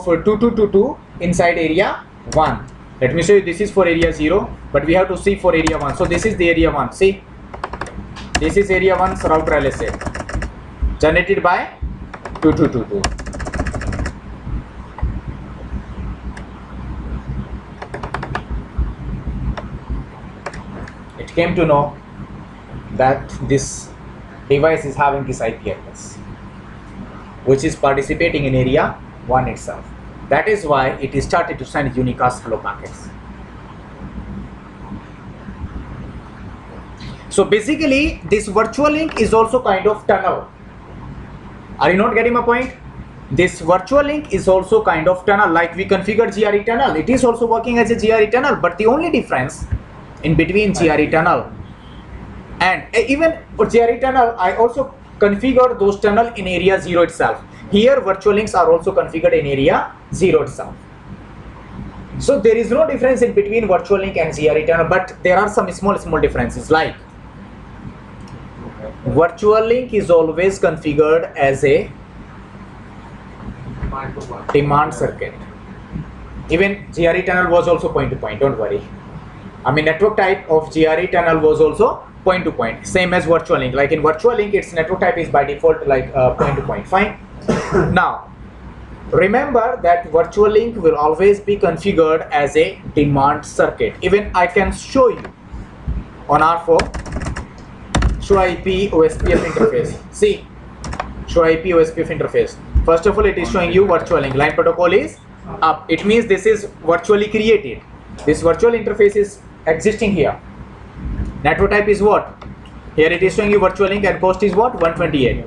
2222 inside area 1. Let me show you, this is for area 0, but we have to see for area 1. So this is the area 1. See, this is area 1's router LSA generated by 2222. It came to know that this device is having this IP address which is participating in area 1 itself. That is why it started to send unicast hello packets. So basically this virtual link is also kind of tunnel. Are you not getting my point? This virtual link is also kind of tunnel, like we configured GRE tunnel. It is also working as a GRE tunnel, but the only difference in between GRE tunnel and even for GRE tunnel, I also configured those tunnel in area 0 itself. Here virtual links are also configured in area 0 itself. So there is no difference in between virtual link and GRE tunnel, but there are some small differences, like virtual link is always configured as a demand circuit. Even GRE tunnel was also point to point, don't worry. I mean network type of GRE tunnel was also point to point, same as virtual link. Like in virtual link its network type is by default like point to point. Fine. Now Remember that virtual link will always be configured as a demand circuit. Even I can show you on R4, show IP OSPF interface. See, show IP OSPF interface. First of all, it is showing you virtual link. Line protocol is up. It means this is virtually created. This virtual interface is existing here. Network type is what? Here it is showing you virtual link, and cost is what? 128.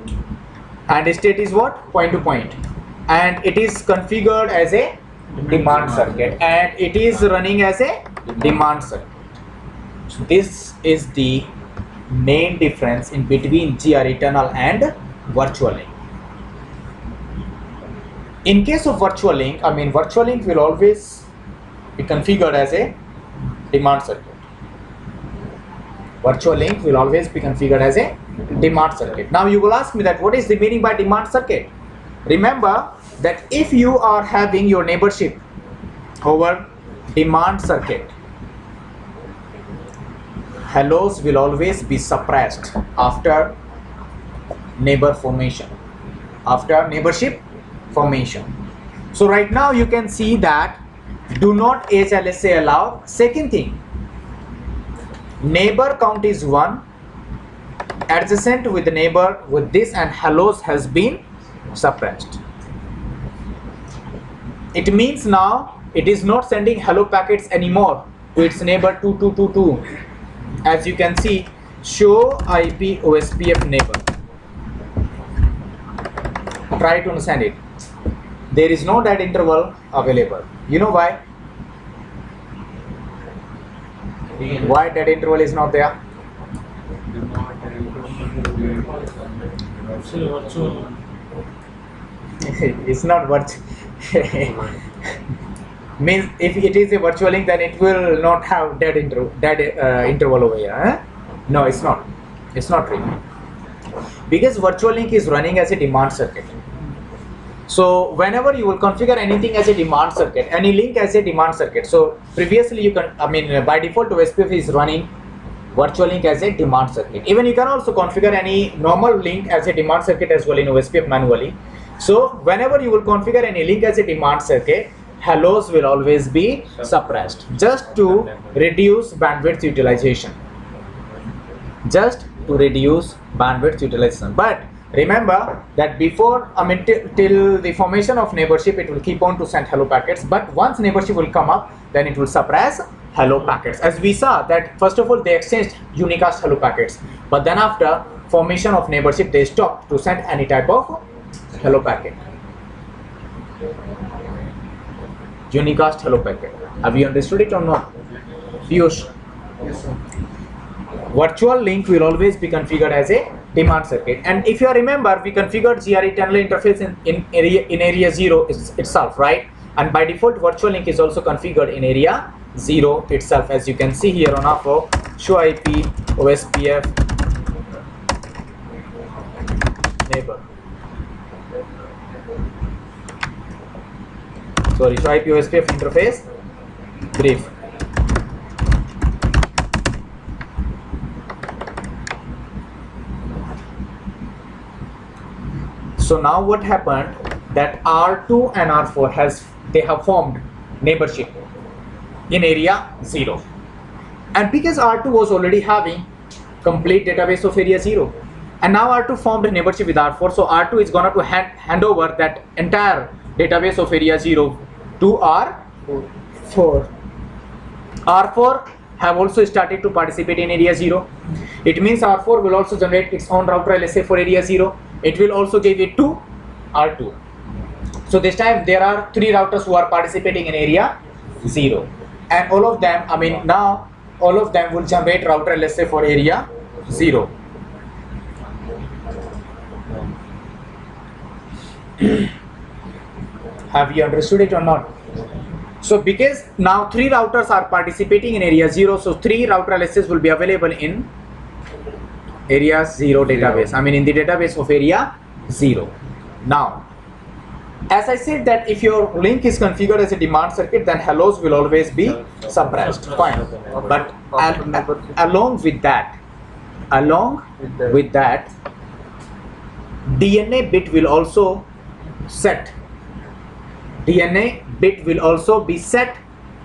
And state is what? Point to point. And it is configured as a demand circuit, and it is running as a demand circuit. This is the main difference in between GRE tunnel and virtual link. In case of virtual link, virtual link will always be configured as a demand circuit. Virtual link will always be configured as a demand circuit. Now you will ask me that what is the meaning by demand circuit? Remember that if you are having your neighborship over demand circuit, hellos will always be suppressed after neighbor formation, after neighborship formation. So right now you can see that do not HLSA allowed. Second thing, neighbor count is 1, adjacent with the neighbor with this, and hellos has been suppressed. It means now it is not sending hello packets anymore to its neighbor 2222. As you can see, show IP OSPF neighbor. Try to understand it. There is no dead interval available. You know why? Why dead interval is not there? It's not virtual. Means if it is a virtual link, then it will not have dead interval over here. Eh? No, it's not. It's not true. Because virtual link is running as a demand circuit. So whenever you will configure anything as a demand circuit, any link as a demand circuit. So previously you can, by default OSPF is running virtual link as a demand circuit. Even you can also configure any normal link as a demand circuit as well in OSPF manually. So whenever you will configure any link as a demand circuit, hellos will always be suppressed just to reduce bandwidth utilization. Just to reduce bandwidth utilization. But remember that before, till the formation of neighborship, it will keep on to send hello packets. But once neighborship will come up, then it will suppress hello packets. As we saw that first of all they exchanged unicast hello packets, but then after formation of neighborship they stopped to send any type of hello packet. Unicast hello packet. Have you understood it or not? Piyush? Yes, sir. Virtual link will always be configured as a demand circuit. And if you remember, we configured GRE tunnel interface in area 0 itself, right? And by default virtual link is also configured in area 0 itself, as you can see here on R4, show IP OSPF neighbor. Sorry, show IP OSPF interface brief. So now what happened that R2 and R4 have formed neighborship in area 0, and because R2 was already having complete database of area 0, and now R2 formed a neighborship with R4, so R2 is gonna to hand over that entire database of area 0 to R4. R4 have also started to participate in area 0. It means R4 will also generate its own router LSA for area 0. It will also give it to R2. So this time there are 3 routers who are participating in area 0, and all of them, now all of them will generate router LSA for area 0. Have you understood it or not? So because now 3 routers are participating in area 0, so 3 router LSAs will be available in area 0 database, in the database of area 0. Now, as I said that if your link is configured as a demand circuit, then hellos will always be suppressed. Fine. But along with that, DNA bit will also set DNA bit will also be set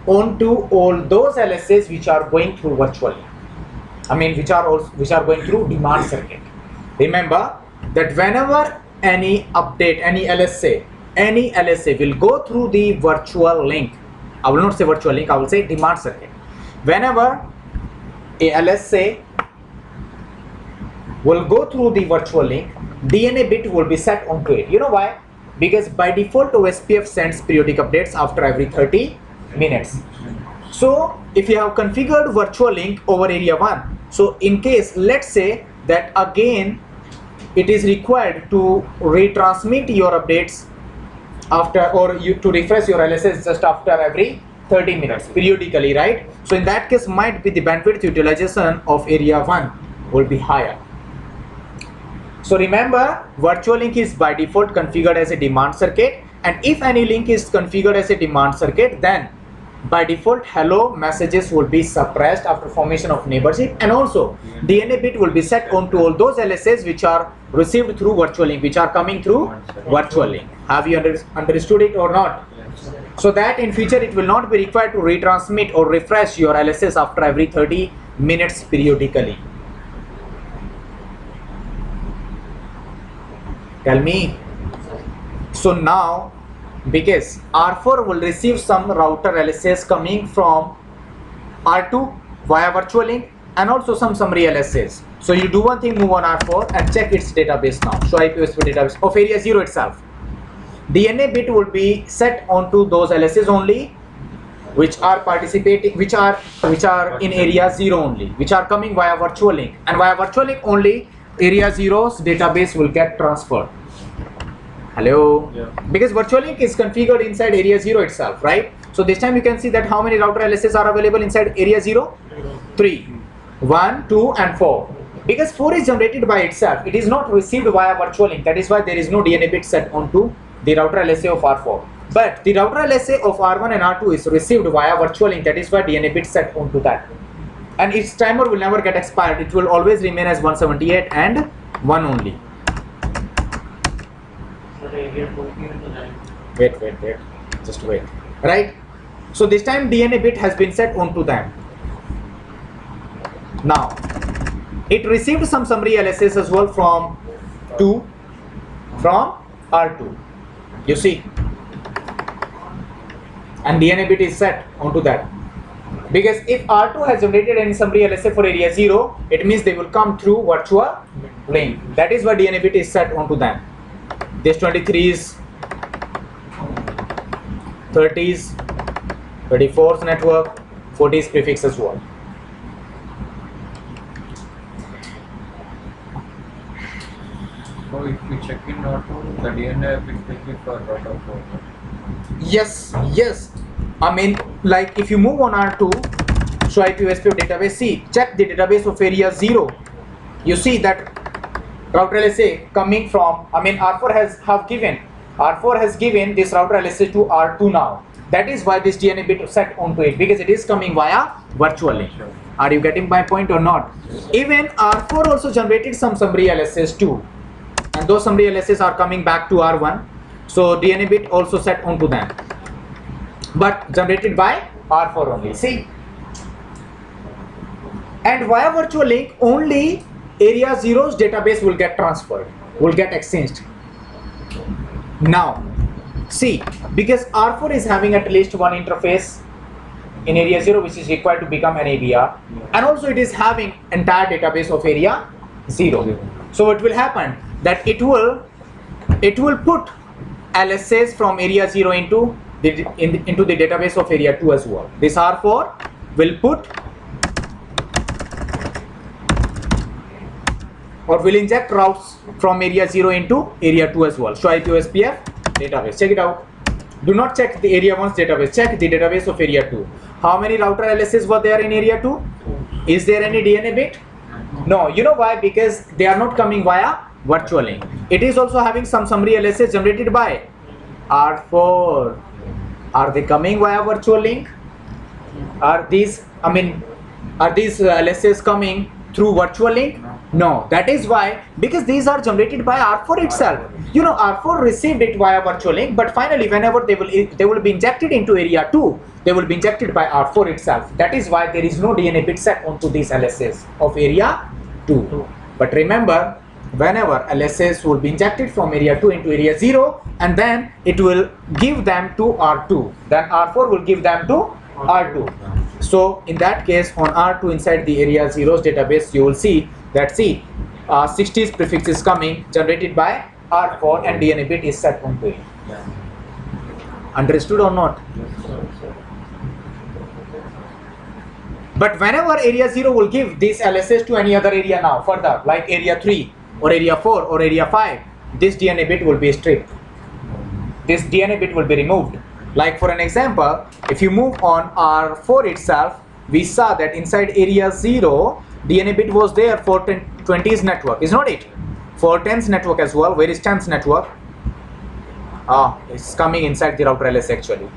onto all those LSAs which are going through virtually. Which are going through demand circuit. Remember that whenever any update, any LSA will go through the virtual link. I will not say virtual link, I will say demand circuit. Whenever a LSA will go through the virtual link, DNA bit will be set onto it. You know why? Because by default OSPF sends periodic updates after every 30 minutes. So if you have configured virtual link over area 1, so in case, let's say that again it is required to retransmit your updates after, or you to refresh your LSS just after every 30 minutes periodically, right? So in that case, might be the bandwidth utilization of area 1 will be higher. So remember, virtual link is by default configured as a demand circuit, and if any link is configured as a demand circuit, then by default hello messages will be suppressed after formation of neighborship, and also DNA bit will be set onto all those LSAs which are received through virtual link, which are coming through virtual link. Have you understood it or not? So that in future it will not be required to retransmit or refresh your LSAs after every 30 minutes periodically. Tell me. So now, because R4 will receive some router LSAs coming from R2 via virtual link, and also some summary LSAs. So you do one thing, move on R4 and check its database now. Show IPOSP database of area 0 itself. DNA bit will be set onto those LSAs only which are participating, which are in area 0 only, which are coming via virtual link, and via virtual link only area 0's database will get transferred. Hello? Yeah. Because virtual link is configured inside area 0 itself, right? So this time you can see that how many router LSAs are available inside area 0? 3. 1, 2 and 4. Because 4 is generated by itself, it is not received via virtual link. That is why there is no DNA bit set onto the router LSA of R4. But the router LSA of R1 and R2 is received via virtual link. That is why DNA bit set onto that. And its timer will never get expired. It will always remain as 178 and 1 only. Wait. Just wait. Right? So this time DNA bit has been set onto them. Now, it received some summary LSAs as well from R2. You see? And DNA bit is set onto that. Because if R2 has generated any summary LSA for area 0, it means they will come through virtual link. That is why DNA bit is set onto them. This 23s, 30s, 34s network, 40s prefix as well. So if we check in R2, the DNA bit will be for router 4. Yes. Like if you move on R2, show IPOSP database, see, check the database of area 0. You see that router LSA coming from, R4 has given this router LSA to R2 now. That is why this DNA bit set onto it, because it is coming via virtual link. Are you getting my point or not? Even R4 also generated some summary LSAs too, and those summary LSAs are coming back to R1. So DNA bit also set onto them, but generated by R4 only. See, and via virtual link only area 0's database will get transferred, will get exchanged. Now, see, because R4 is having at least one interface in area 0 which is required to become an ABR, and also it is having entire database of area 0. So what will happen, that it will put LSAs from area 0 into the database of area 2 as well. This R4 will put or will inject routes from area 0 into area 2 as well. Show IPOSPF database. Check it out. Do not check the area 1's database. Check the database of area 2. How many router LSAs were there in area 2? Is there any DNA bit? No. You know why? Because they are not coming via virtual link. It is also having some summary LSAs generated by R4. Are they coming via virtual link? Are these LSAs coming through virtual link? No, that is why, because these are generated by R4 itself. You know, R4 received it via virtual link, but finally whenever they will be injected into area 2, they will be injected by R4 itself. That is why there is no DNA bit set onto these LSAs of area 2. But remember, whenever LSAs will be injected from area 2 into area 0, and then it will give them to R2, then R4 will give them to R2. So in that case, on R2 inside the area 0's database, you will see that 60's prefix is coming generated by R4 and DNA bit is set onto it. Understood or not? But whenever area 0 will give these LSAs to any other area now further, like area 3 or area 4 or area 5, this DNA bit will be stripped. This DNA bit will be removed. Like for an example, if you move on R4 itself, we saw that inside area 0, DNA bit was there for 20's network, is not it? For 10's network as well. Where is 10's network? It's coming inside the router LSA actually.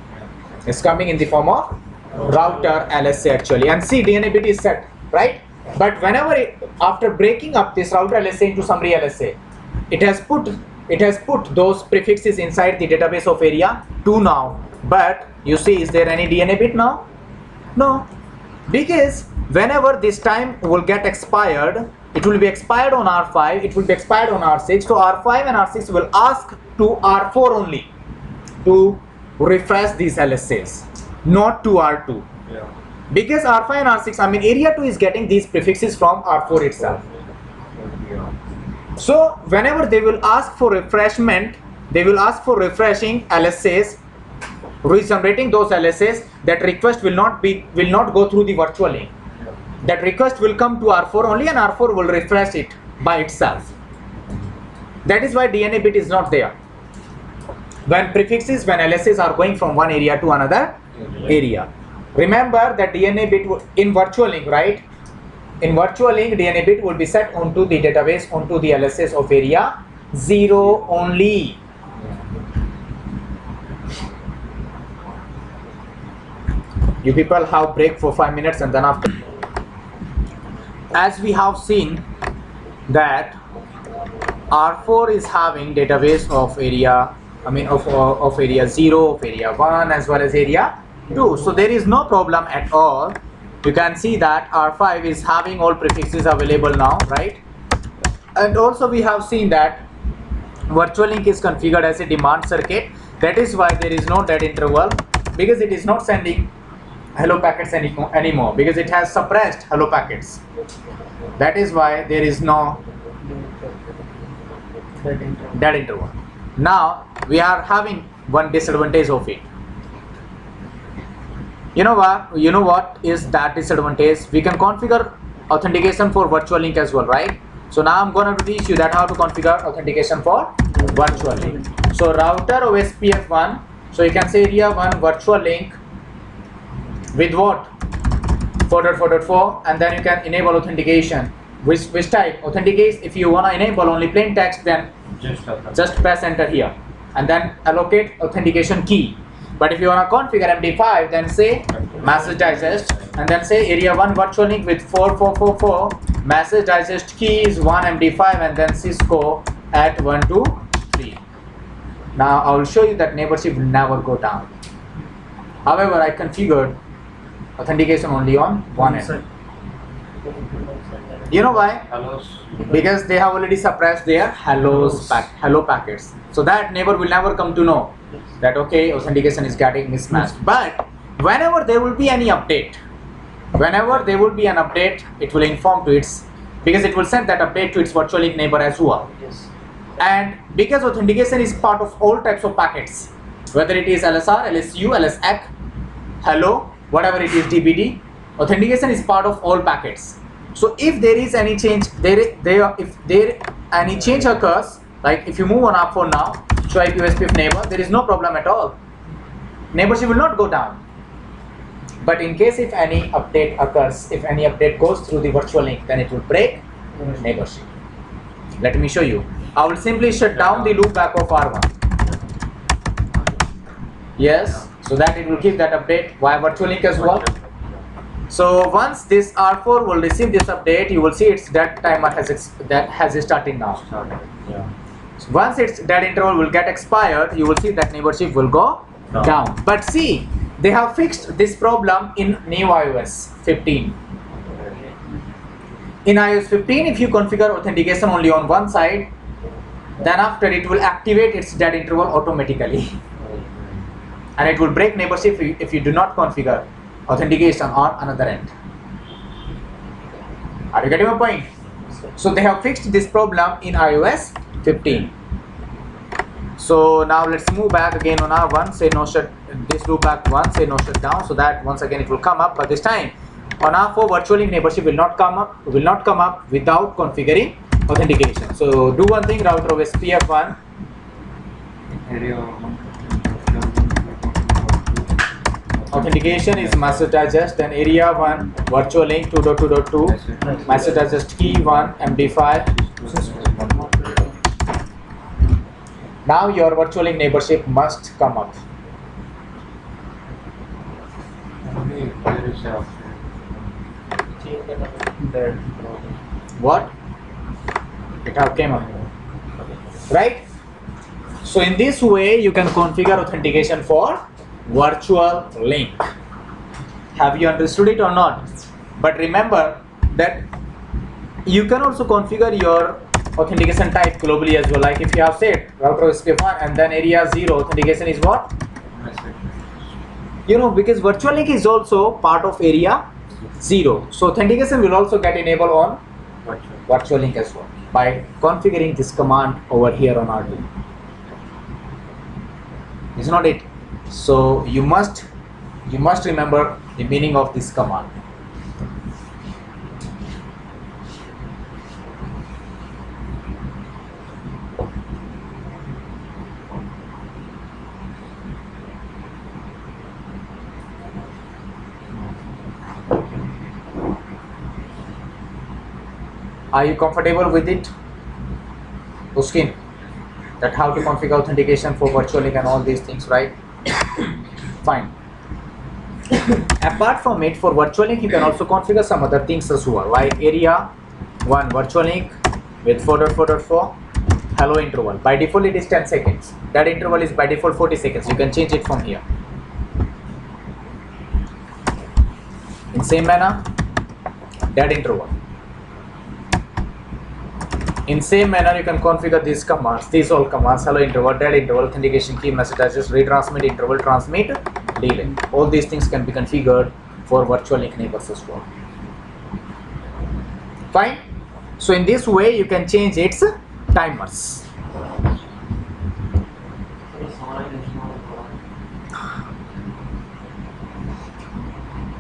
It's coming in the form of router LSA actually. And see, DNA bit is set, right? But whenever after breaking up this router LSA into summary LSA, it has put those prefixes inside the database of area 2 now. But you see, is there any DNA bit now? No, because whenever this time will get expired, it will be expired on R5, it will be expired on R6. So R5 and R6 will ask to R4 only to refresh these LSAs, not to R2. Yeah. Because R5 and R6, I mean area 2 is getting these prefixes from R4 itself. Yeah. So whenever they will ask for refreshment, they will ask for refreshing LSAs, regenerating those LSAs. That request will not go through the virtual link. That request will come to R4 only, and R4 will refresh it by itself. That is why DNA bit is not there. When LSAs are going from one area to another area. Remember that DNA bit in virtual link, right? In virtual link, DNA bit will be set onto the database, onto the LSAs of area 0 only. You people have break for 5 minutes and then after. As we have seen that R4 is having database of area, of area 0, of area 1 as well as area 2. So there is no problem at all. You can see that R5 is having all prefixes available now, right? And also we have seen that virtual link is configured as a demand circuit. That is why there is no dead interval, because it is not sending hello packets anymore, because it has suppressed hello packets. That is why there is no dead interval. Now we are having one disadvantage of it. You know what is that disadvantage? We can configure authentication for virtual link as well, right? So now I'm going to teach you that how to configure authentication for virtual link. So router OSPF1, so you can say area 1 virtual link with what? 4.4.4, and then you can enable authentication. Which type? Authenticate. If you want to enable only plain text, then just press enter here and then allocate authentication key. But if you want to configure MD5, then say message digest and then say area 1 virtual link with 4444, message digest key is 1 MD5 and then Cisco at 123. Now I will show you that neighborship will never go down. However, I configured authentication only on one end. You know why? Because they have already suppressed their hello packets. So that neighbor will never come to know that okay, authentication is getting mismatched. But whenever there will be any update, it will inform to its, because it will send that update to its virtual link neighbor as well. Yes. And because authentication is part of all types of packets, whether it is LSR, LSU, LSEC, hello, whatever it is, DBD, authentication is part of all packets. So if there is any change, any change occurs, like if you move on R4 now, show IP OSPF neighbor, there is no problem at all. Neighborship will not go down. But in case if any update occurs, if any update goes through the virtual link, then it will break neighborship. Let me show you. I will simply shut down the loopback of R1. Yes, so that it will give that update via virtual link as well. So once this R4 will receive this update, you will see its dead timer has started now. Yeah. So once its dead interval will get expired, you will see that neighborship will go down. But see, they have fixed this problem in new iOS 15. In iOS 15, if you configure authentication only on one side, then after it will activate its dead interval automatically. And it will break neighborship if you do not configure authentication on another end. Are you getting my point? So they have fixed this problem in iOS 15. So now let's move back again on R1, say no shut, this loop back 1, say no shutdown, so that once again it will come up, but this time on R4 virtual link neighborship will not come up without configuring authentication. So do one thing, router of SPF1, Area authentication is message digest, then area 1 virtual link 2.2.2 message digest key 1 MD5. Now your virtual link neighborship must come up. only there is a that What? It have came up, right? So in this way you can configure authentication for virtual link. Have you understood it or not? But remember that you can also configure your authentication type globally as well. Like if you have said router SPF1 and then area 0, authentication is what? message. You know, because virtual link is also part of area 0. So authentication will also get enabled on virtual link as well by configuring this command over here on R2. Is not it? So you must remember the meaning of this command. Are you comfortable with it, Uskin? That how to configure authentication for virtual link and all these things, right? Fine. Apart from it, for virtual link, you can also configure some other things as well, like area 1 virtual link with 4.4.4 hello interval. By default, it is 10 seconds. That interval is by default 40 seconds. You can change it from here. In same manner, that interval. In same manner, you can configure these commands, these all commands, hello interval, dead interval, authentication key, message digest, retransmit interval, transmit, delay. All these things can be configured for virtual link neighbors as well. Fine. So in this way, you can change its timers.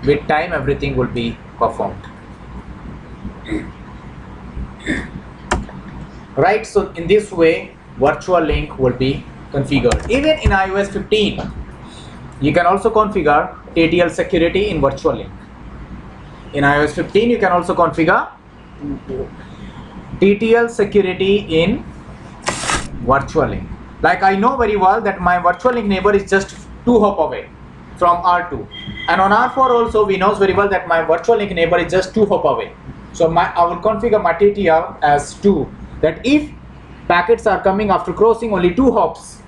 With time, everything will be performed. Right, so in this way, virtual link will be configured. Even in iOS 15, you can also configure TTL security in virtual link. In iOS 15, you can also configure TTL security in virtual link. Like I know very well that my virtual link neighbor is just 2 hop away from R2. And on R4 also, we know very well that my virtual link neighbor is just 2 hop away. So I will configure my TTL as 2. That if packets are coming after crossing only 2 hops,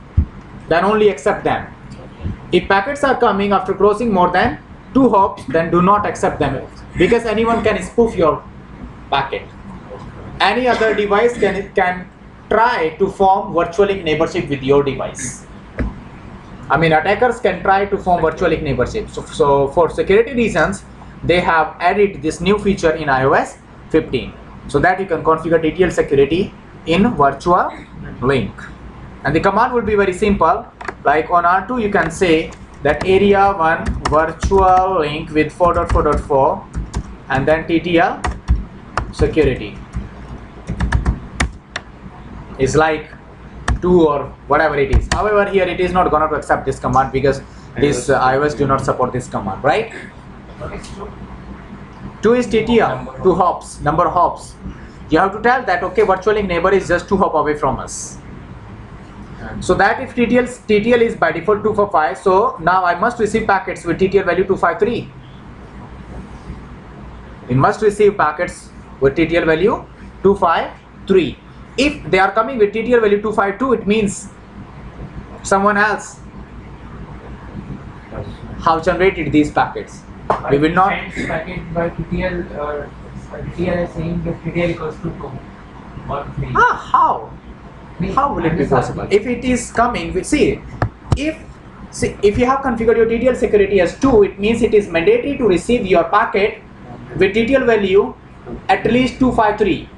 then only accept them. If packets are coming after crossing more than 2 hops, then do not accept them, because anyone can spoof your packet. Any other device can try to form virtual link neighborship with your device. I mean, attackers can try to form virtual link neighborship. So for security reasons, they have added this new feature in iOS 15. So that you can configure TTL security in virtual link. And the command will be very simple. Like on R2, you can say that area 1 virtual link with 4.4.4 and then TTL security is like 2 or whatever it is. However, here it is not going to accept this command because this iOS do not support this command, right? 2 is TTL, 2 hops, number of hops. You have to tell that, okay, virtual link neighbor is just 2 hop away from us. So that if TTL is by default 245, so now I must receive packets with TTL value 253. It must receive packets with TTL value 253. If they are coming with TTL value 252, it means someone else have generated these packets. We will not. Sends packet by TTL or TTL is saying that TTL equals to 2 or 3. How? How will it be possible? If it is coming with, if you have configured your TTL security as 2, it means it is mandatory to receive your packet with TTL value at least 253.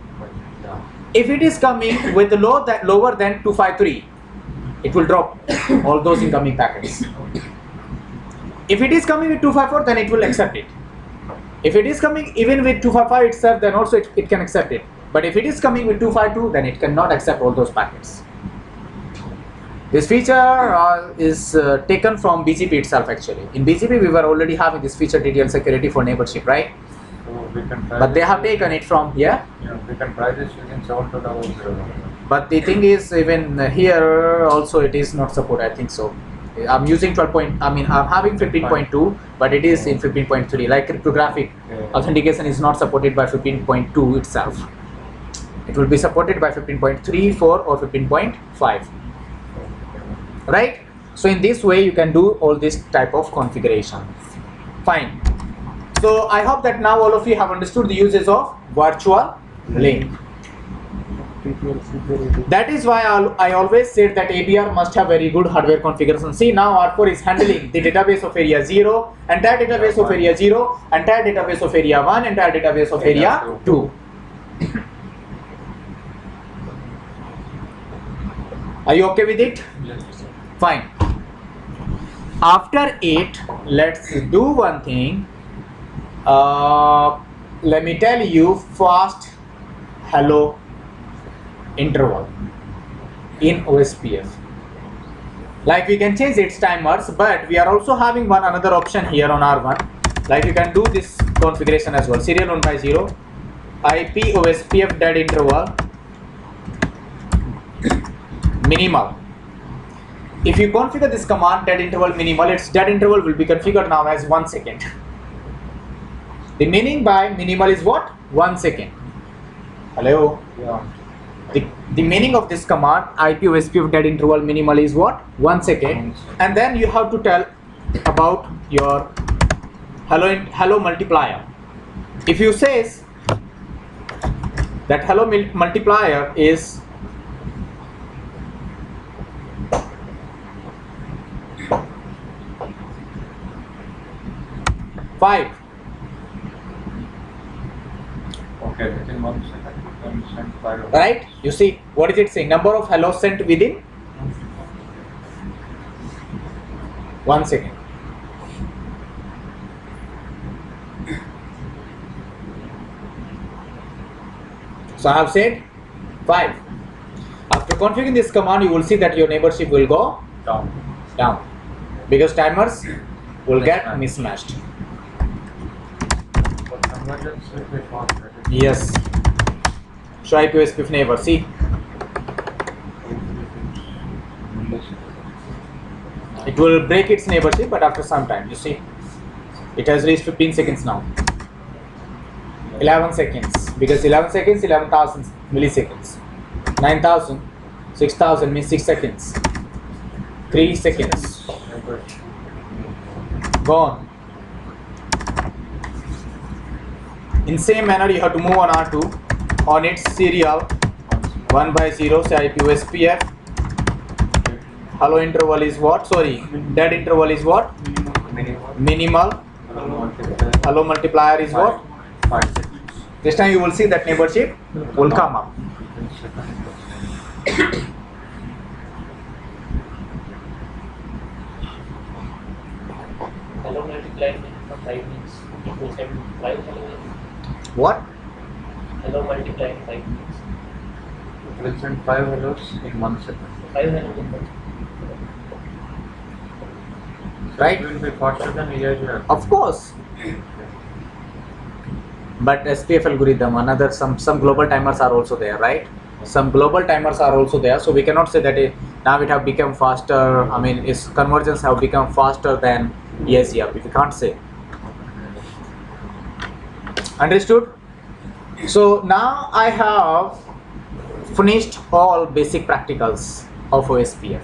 If it is coming with lower than 253, it will drop all those incoming packets. If it is coming with 254, then it will accept it. If it is coming even with 255 itself, then also it can accept it. But if it is coming with 252, then it cannot accept all those packets. This feature is taken from BGP itself actually. In BGP we were already having this feature TTL security for neighborship, right? So we can try But they this have using- taken it from here. Yeah, we can try this using 7.0. But the thing is, even here also it is not supported. I think so. I'm using 12 point. I mean, I'm having 15.2, but it is in 15.3. Like cryptographic authentication is not supported by 15.2 itself. It will be supported by 15.3, 4, or 15.5. Right? So in this way, you can do all this type of configuration. Fine. So I hope that now all of you have understood the uses of virtual link. That is why I always said that ABR must have very good hardware configuration. See, now R4 is handling the database of area 0, entire database of area 0, entire database of area 1, entire database of area 2. Are you okay with it? Yes. Fine. After it, let's do one thing. Let me tell you fast hello interval in Ospf. Like we can change its timers, but we are also having another option here on R1. Like you can do this configuration as well. Serial 150 IP Ospf dead interval minimal. If you configure this command dead interval minimal, its dead interval will be configured now as 1 second. The meaning by minimal is what? 1 second. Hello. Yeah. The meaning of this command IP Ospf dead interval minimal is what? 1 second. And then you have to tell about your hello multiplier. If you says that hello multiplier is 5, Okay, within 1 second, you can send 5. right? You see, what is it saying? Number of hellos sent within 1 second. So I have said 5. After configuring this command, you will see that your neighborship will go down because timers will get mismatched. But convergence will be fast, right? Yes. Show IP Ospf neighbor. See, it will break its neighborship, but after some time, you see, it has reached 15 seconds now. 11 seconds, because 11 seconds, 11,000 milliseconds. 9,000, 6,000 means 6 seconds. 3 seconds. Gone. In same manner, you have to move on R2 on its serial 1/0. Say IP Ospf. Hello interval is what? Sorry, dead interval is what? Minimal. Hello multiplier is what? 5 seconds. This time you will see that neighborship will come up. Hello multiplied for 5 minutes. Equals 5 hello. What? Hello multiplied 5 minutes. It will send 5 hellos in 1 second. 5 hello. So Right. it will be faster than EIGR. Of course. But SPF algorithm, another some global timers are also there, right? Some global timers are also there, so we cannot say that now it have become faster. I mean, its convergence have become faster than EIGR. We can't say. Understood? So now I have finished all basic practicals of OSPF,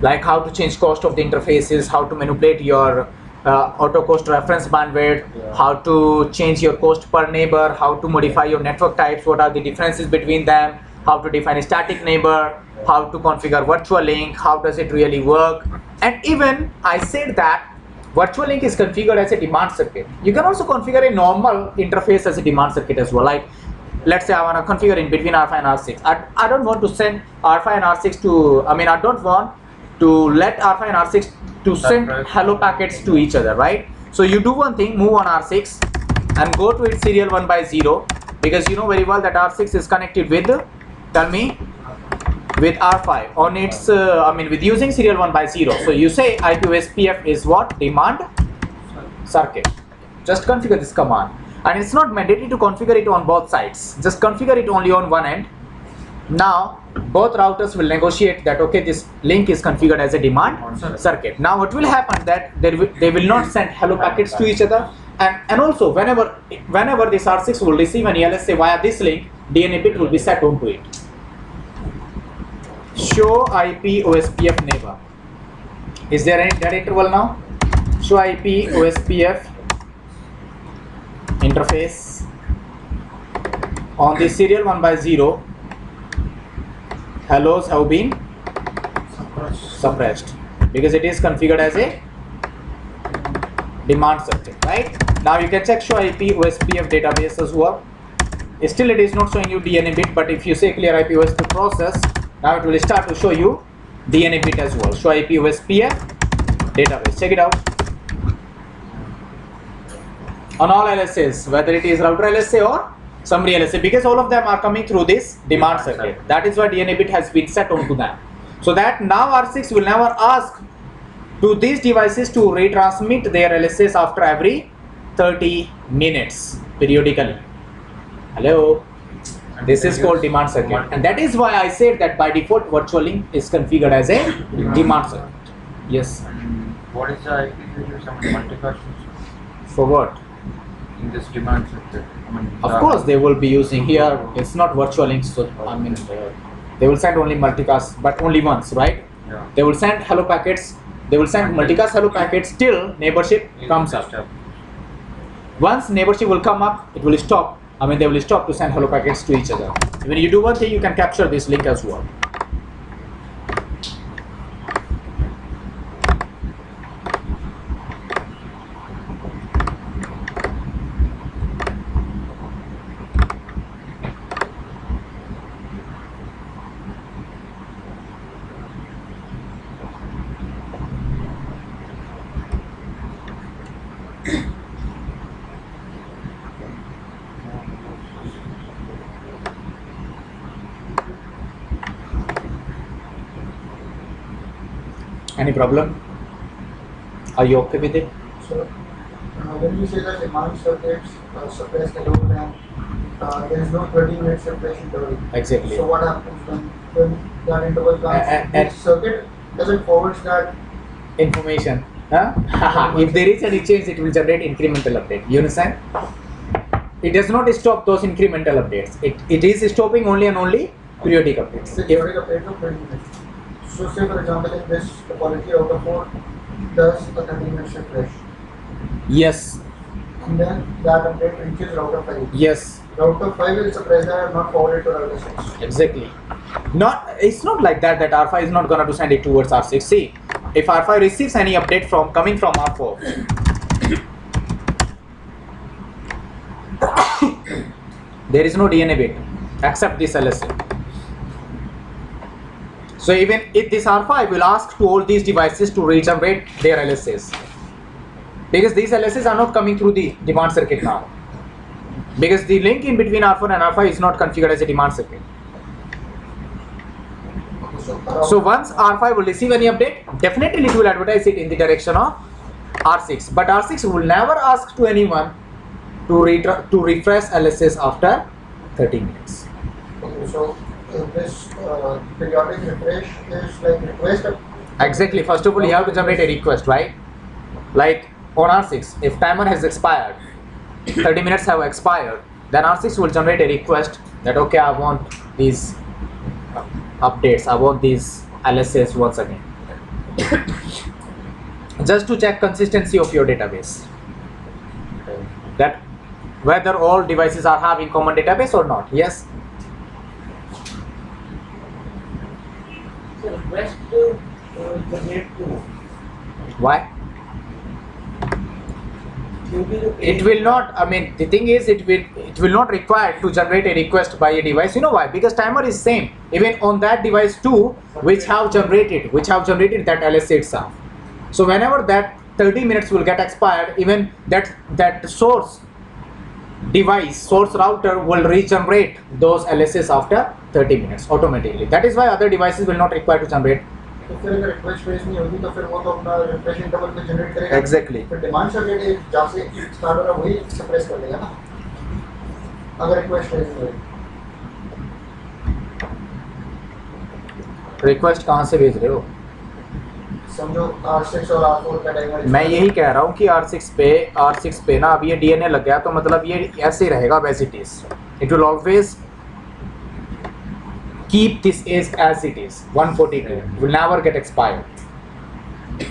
like how to change cost of the interfaces, how to manipulate your auto cost reference bandwidth, how to change your cost per neighbor, how to modify your network types, what are the differences between them, how to define a static neighbor, how to configure virtual link, how does it really work, and even I said that virtual link is configured as a demand circuit. You can also configure a normal interface as a demand circuit as well. Like, let's say I want to configure in between R5 and R6. I don't want to send R5 and R6 to, I don't want to let R5 and R6 to send hello packets to each other, right? So you do one thing, move on R6 and go to its serial 1 by 0, because you know very well that R6 is connected with, tell me, with R5 on its, with using serial 1 by 0. So you say IPOSPF is what? Demand circuit. Just configure this command. And it's not mandatory to configure it on both sides. Just configure it only on one end. Now both routers will negotiate that, okay, this link is configured as a demand circuit. Now what will happen that they will not send hello packets to each other, and also whenever this R6 will receive an ELSA via this link, DNA bit will be set onto it. Show IP OSPF neighbor. Is there any dead interval now? Show IP OSPF interface on the serial 1 by 0. Hellos have been suppressed because it is configured as a demand circuit, right? Now you can check show IP OSPF database as well. Still it is not showing you DNA bit, but if you say clear IP OSPF process, now it will start to show you DNA bit as well. Show IP OSPF database. Check it out. On all LSAs, whether it is router LSA or summary LSA, because all of them are coming through this demand circuit. That is why DNA bit has been set onto them. So that now R6 will never ask to these devices to retransmit their LSAs after every 30 minutes periodically. Hello? This is called demand circuit. And that is why I said that by default virtual link is configured as a demand circuit. Yes. And what is the IP feature? Some multicast For what? in this demand circuit. Of course they will be using here, it's not virtual links, so they will send only multicast, but only once, right? Yeah. They will send hello packets, they will send multicast hello packets till neighborship comes up. Once neighborship will come up, it will stop. They will stop to send hello packets to each other. When you do one thing, you can capture this link as well. Any problem? Are you okay with it? So, when you say that demand circuits suppress the load and there is no 30-minute suppress interval. Exactly. So what happens when that interval comes? And The circuit doesn't forward that. Information. Huh? If there is any change, it will generate incremental update. You understand? It does not stop those incremental updates. It is stopping only and only periodic updates. The periodic update of 30 minutes. So say for example, if this topology out of 4 does a 30-minute refresh, Yes. and then that update reaches router 5. Yes. Router 5 will suppress that and not forward it to router 6. Exactly. It's not like that R5 is not gonna to send it towards R6. See, if R5 receives any update coming from R4, there is no DNA bit except this LSA. So even if this R5 will ask to all these devices to regenerate their LSAs, because these LSAs are not coming through the demand circuit now, because the link in between R4 and R5 is not configured as a demand circuit. So once R5 will receive any update, definitely it will advertise it in the direction of R6. But R6 will never ask to anyone to refresh LSAs after 30 minutes. Okay, so this periodic refresh is like request. Exactly. First of all, you have to generate a request, right? Like on R6, if timer has expired, 30 minutes have expired, then R6 will generate a request that okay, I want these updates, I want these LSAs once again, just to check consistency of your database, that whether all devices are having common database or not. Yes. So request generate to Why? It will not, I mean, the thing is, it will not require to generate a request by a device. You know why? Because timer is same even on that device too, which have generated that LSA itself. So whenever that 30 minutes will get expired, even that source device, source router will regenerate those LSAs after 30 minutes automatically. That is why other devices will not require to generate. तो फिर अगर request phase नहीं होगी तो फिर वो तो अपना रिफ्रेश इंटरवल पे जनरेट करेगा। Exactly. फिर डिमांड सर्किट जहाँ से स्टार्ट हो रहा है वही सप्रेस कर देगा ना, अगर रिक्वेस्ट फेज नहीं होगी। रिक्वेस्ट कहाँ से भेज रहे हो? समझो R6 और R4 का टाइमर। मैं यही कह रहा हूँ कि R6 पे ना अब ये DNA लग गया, तो मतलब ये ऐसे ही रहेगा as it is. It will always keep this as it is. 142 will never get expired.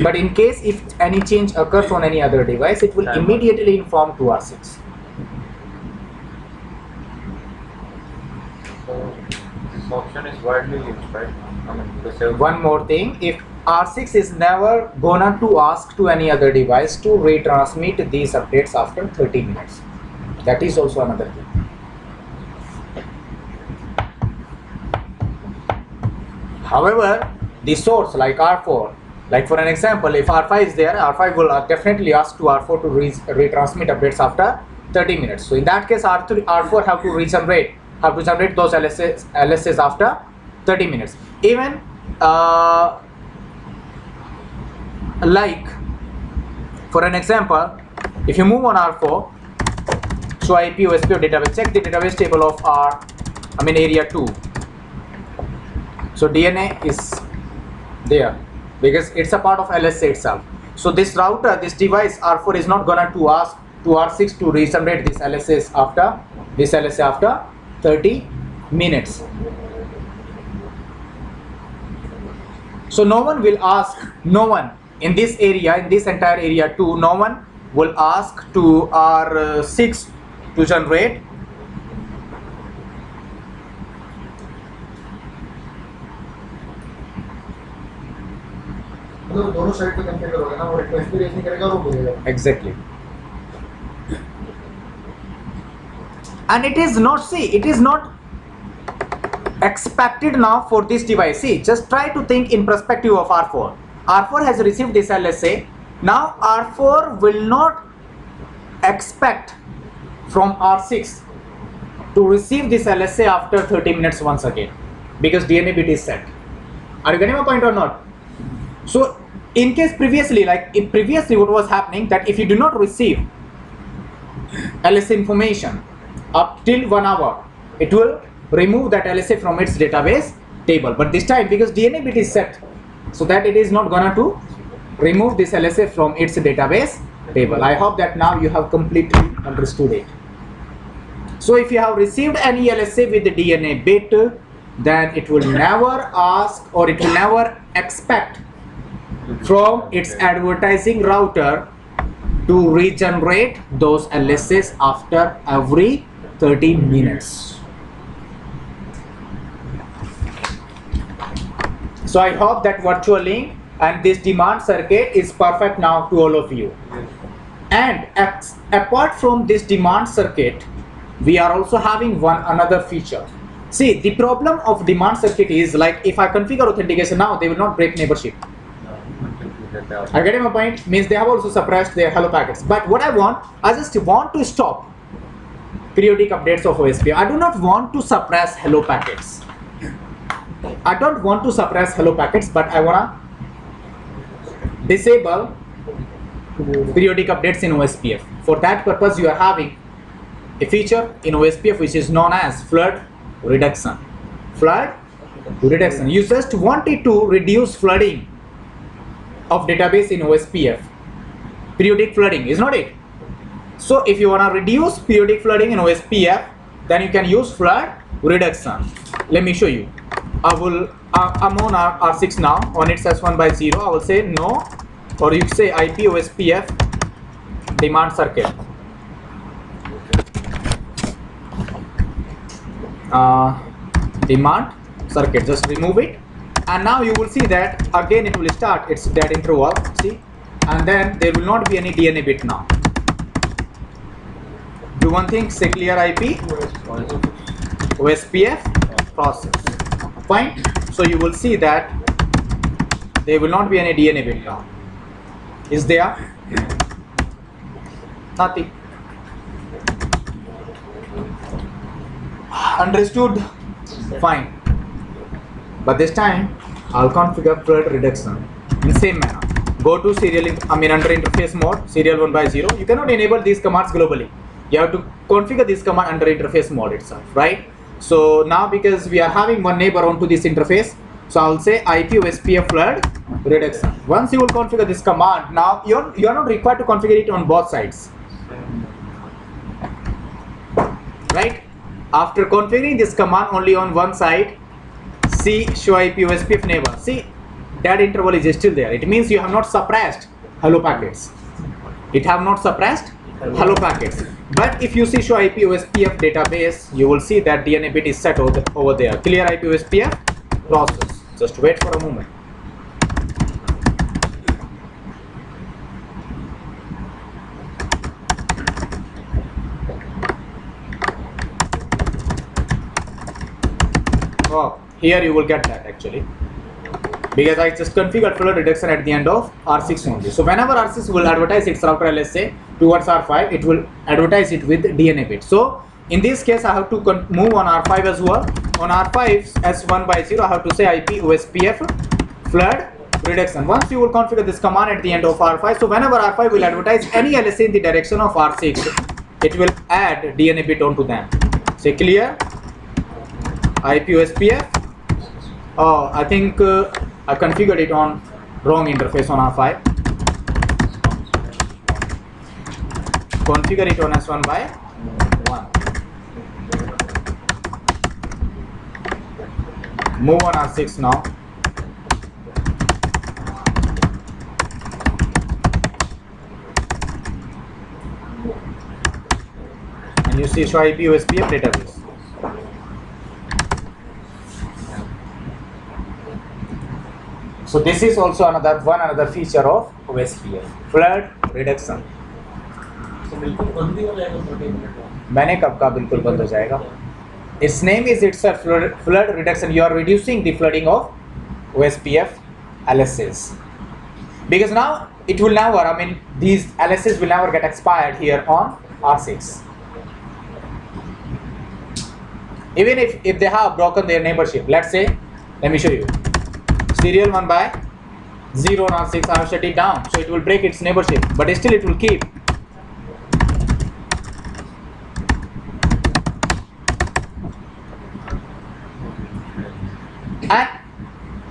But in case if any change occurs on any other device, it will immediately inform to R6. So this option is widely used, right? I mean, to save One more thing, if R6 is never gonna to ask to any other device to retransmit these updates after 30 minutes. That is also another thing. However, the source like R4, like for an example, if R5 is there, R5 will definitely ask to R4 to retransmit updates after 30 minutes. So in that case, R4 have to generate those LSAs after 30 minutes. Even like for an example, if you move on R4, show IP OSPF database, check the database table of area 2. So DNA is there because it's a part of LSA itself. So this router, this device R4 is not gonna to ask to R6 to regenerate this LSA after 30 minutes. So no one in this area, in this entire area 2, no one will ask to R6 to generate मतलब दोनों side पे configure होगा ना, वो request भी raise नहीं करेगा और वो भेजेगा। exactly. And it is not expected now for this device. See, just try to think in perspective of R4. R4 has received this LSA. Now R4 will not expect from R6 to receive this LSA after 30 minutes once again, because DNA bit is set. Are you getting my point or not? So in case previously what was happening, that if you do not receive LSA information up till 1 hour, it will remove that LSA from its database table. But this time, because DNA bit is set, so that it is not gonna to remove this LSA from its database table. I hope that now you have completely understood it. So if you have received any LSA with the DNA bit, then it will never ask or it will never expect from its advertising router to regenerate those LSAs after every 30 minutes. So I hope that virtual link and this demand circuit is perfect now to all of you. And apart from this demand circuit, we are also having another feature. See, the problem of demand circuit is like if I configure authentication now, they will not break neighborship. I get my point? Means they have also suppressed their hello packets. But what I just want to stop periodic updates of OSPF. I do not want to suppress hello packets. I don't want to suppress hello packets, but I wanna disable periodic updates in OSPF. For that purpose, you are having a feature in OSPF which is known as flood reduction. Flood reduction. You just wanted to reduce flooding of database in OSPF. Periodic flooding, is not it? So if you want to reduce periodic flooding in OSPF, then you can use flood reduction. Let me show you. I'm on R6 now. On its S1/0, I will say no, or you say IP OSPF demand circuit. Demand circuit, just remove it, and now you will see that again it will start its dead interval, see, and then there will not be any DNA bit now. Do one thing, say clear IP OSPF process, fine. So you will see that there will not be any DNA bit now. Is there? Nothing. Understood? Fine. But this time I'll configure flood reduction in same manner. Go to under interface mode, serial 1/0. You cannot enable these commands globally. You have to configure this command under interface mode itself, right? So now because we are having one neighbor onto this interface, so I'll say IP OSPF flood reduction. Once you will configure this command, now you are not required to configure it on both sides, right? After configuring this command only on one side, see show IP OSPF neighbor. See, that interval is still there. It means you have not suppressed hello packets. It have not suppressed hello packets. But if you see show IP OSPF database, you will see that DNA bit is set over there. Clear IP OSPF process. Just wait for a moment. Oh, here you will get that actually, because I just configured flood reduction at the end of R6 only. So whenever R6 will advertise its router LSA towards R5, it will advertise it with DNA bit. So in this case, I have to move on R5 as well. On R5 S1/0, I have to say IP OSPF flood reduction. Once you will configure this command at the end of R5, so whenever R5 will advertise any LSA in the direction of R6, it will add DNA bit onto them. Say clear IP OSPF. Oh, I think I configured it on wrong interface on R5. Configure it on S1/1. Move on R6 now. And you see show IP OSPF database. So this is also another feature of OSPF, flood reduction. तो बिल्कुल बंद ही हो जाएगा 30 minute में। मैंने कब कहा बिल्कुल बंद हो जाएगा? Its name is itself flood reduction. You are reducing the flooding of OSPF LSAs, because now it will never, these LSAs will never get expired here on R6. Even if they have broken their neighborship, let's say, let me show you. Serial 1/0 on R6, I have shut it down, so it will break its neighborship, but still it will keep. And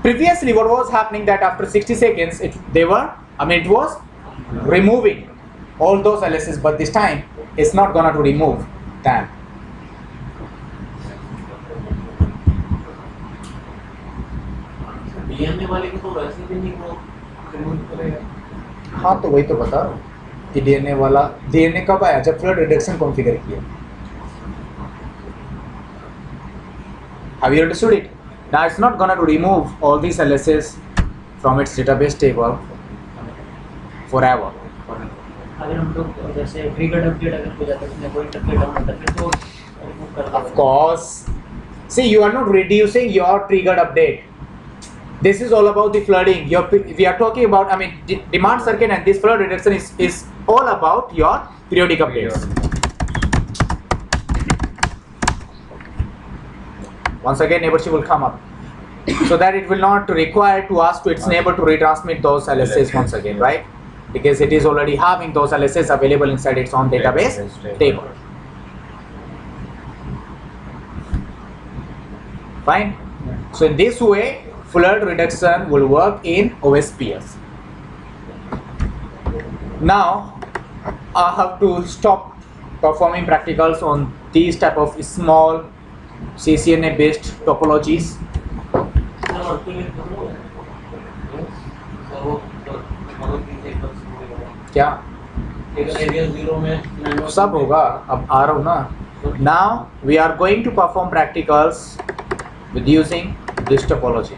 previously what was happening, that after 60 seconds it was removing all those LSs, but this time it's not gonna to remove them. DNA वाले को तो वैसे भी नहीं वो remove करेगा। हाँ, तो वही तो बता रहा हूँ कि डीएनए कब आया? जब फ्लड रिडक्शन कॉन्फ़िगर किया। Have you understood it? Now it's not gonna to remove all these LSs from its database table forever. अगर हम लोग जैसे ट्रिगर्ड अपडेट अगर हो जाता है उसमें कोई इंटरप्रेट डाउन होता है फिर तो रिमूव कर Of course. See, you are not reducing your triggered update. This is all about the flooding. We are talking about, demand circuit, and this flood reduction is all about your periodic updates. Once again, neighborship will come up, so that it will not require to ask to its neighbor to retransmit those LSAs once again, right? Because it is already having those LSAs available inside its own database table. Fine. So in this way, flood reduction will work in OSPF. Now, I have to stop performing practicals on these type of small CCNA based topologies. Sir actually sir वो मतलब कि एक बार क्या एक area 0 में manual सब होगा, अब आ रहा हूँ ना. Now we are going to perform practicals with using this topology.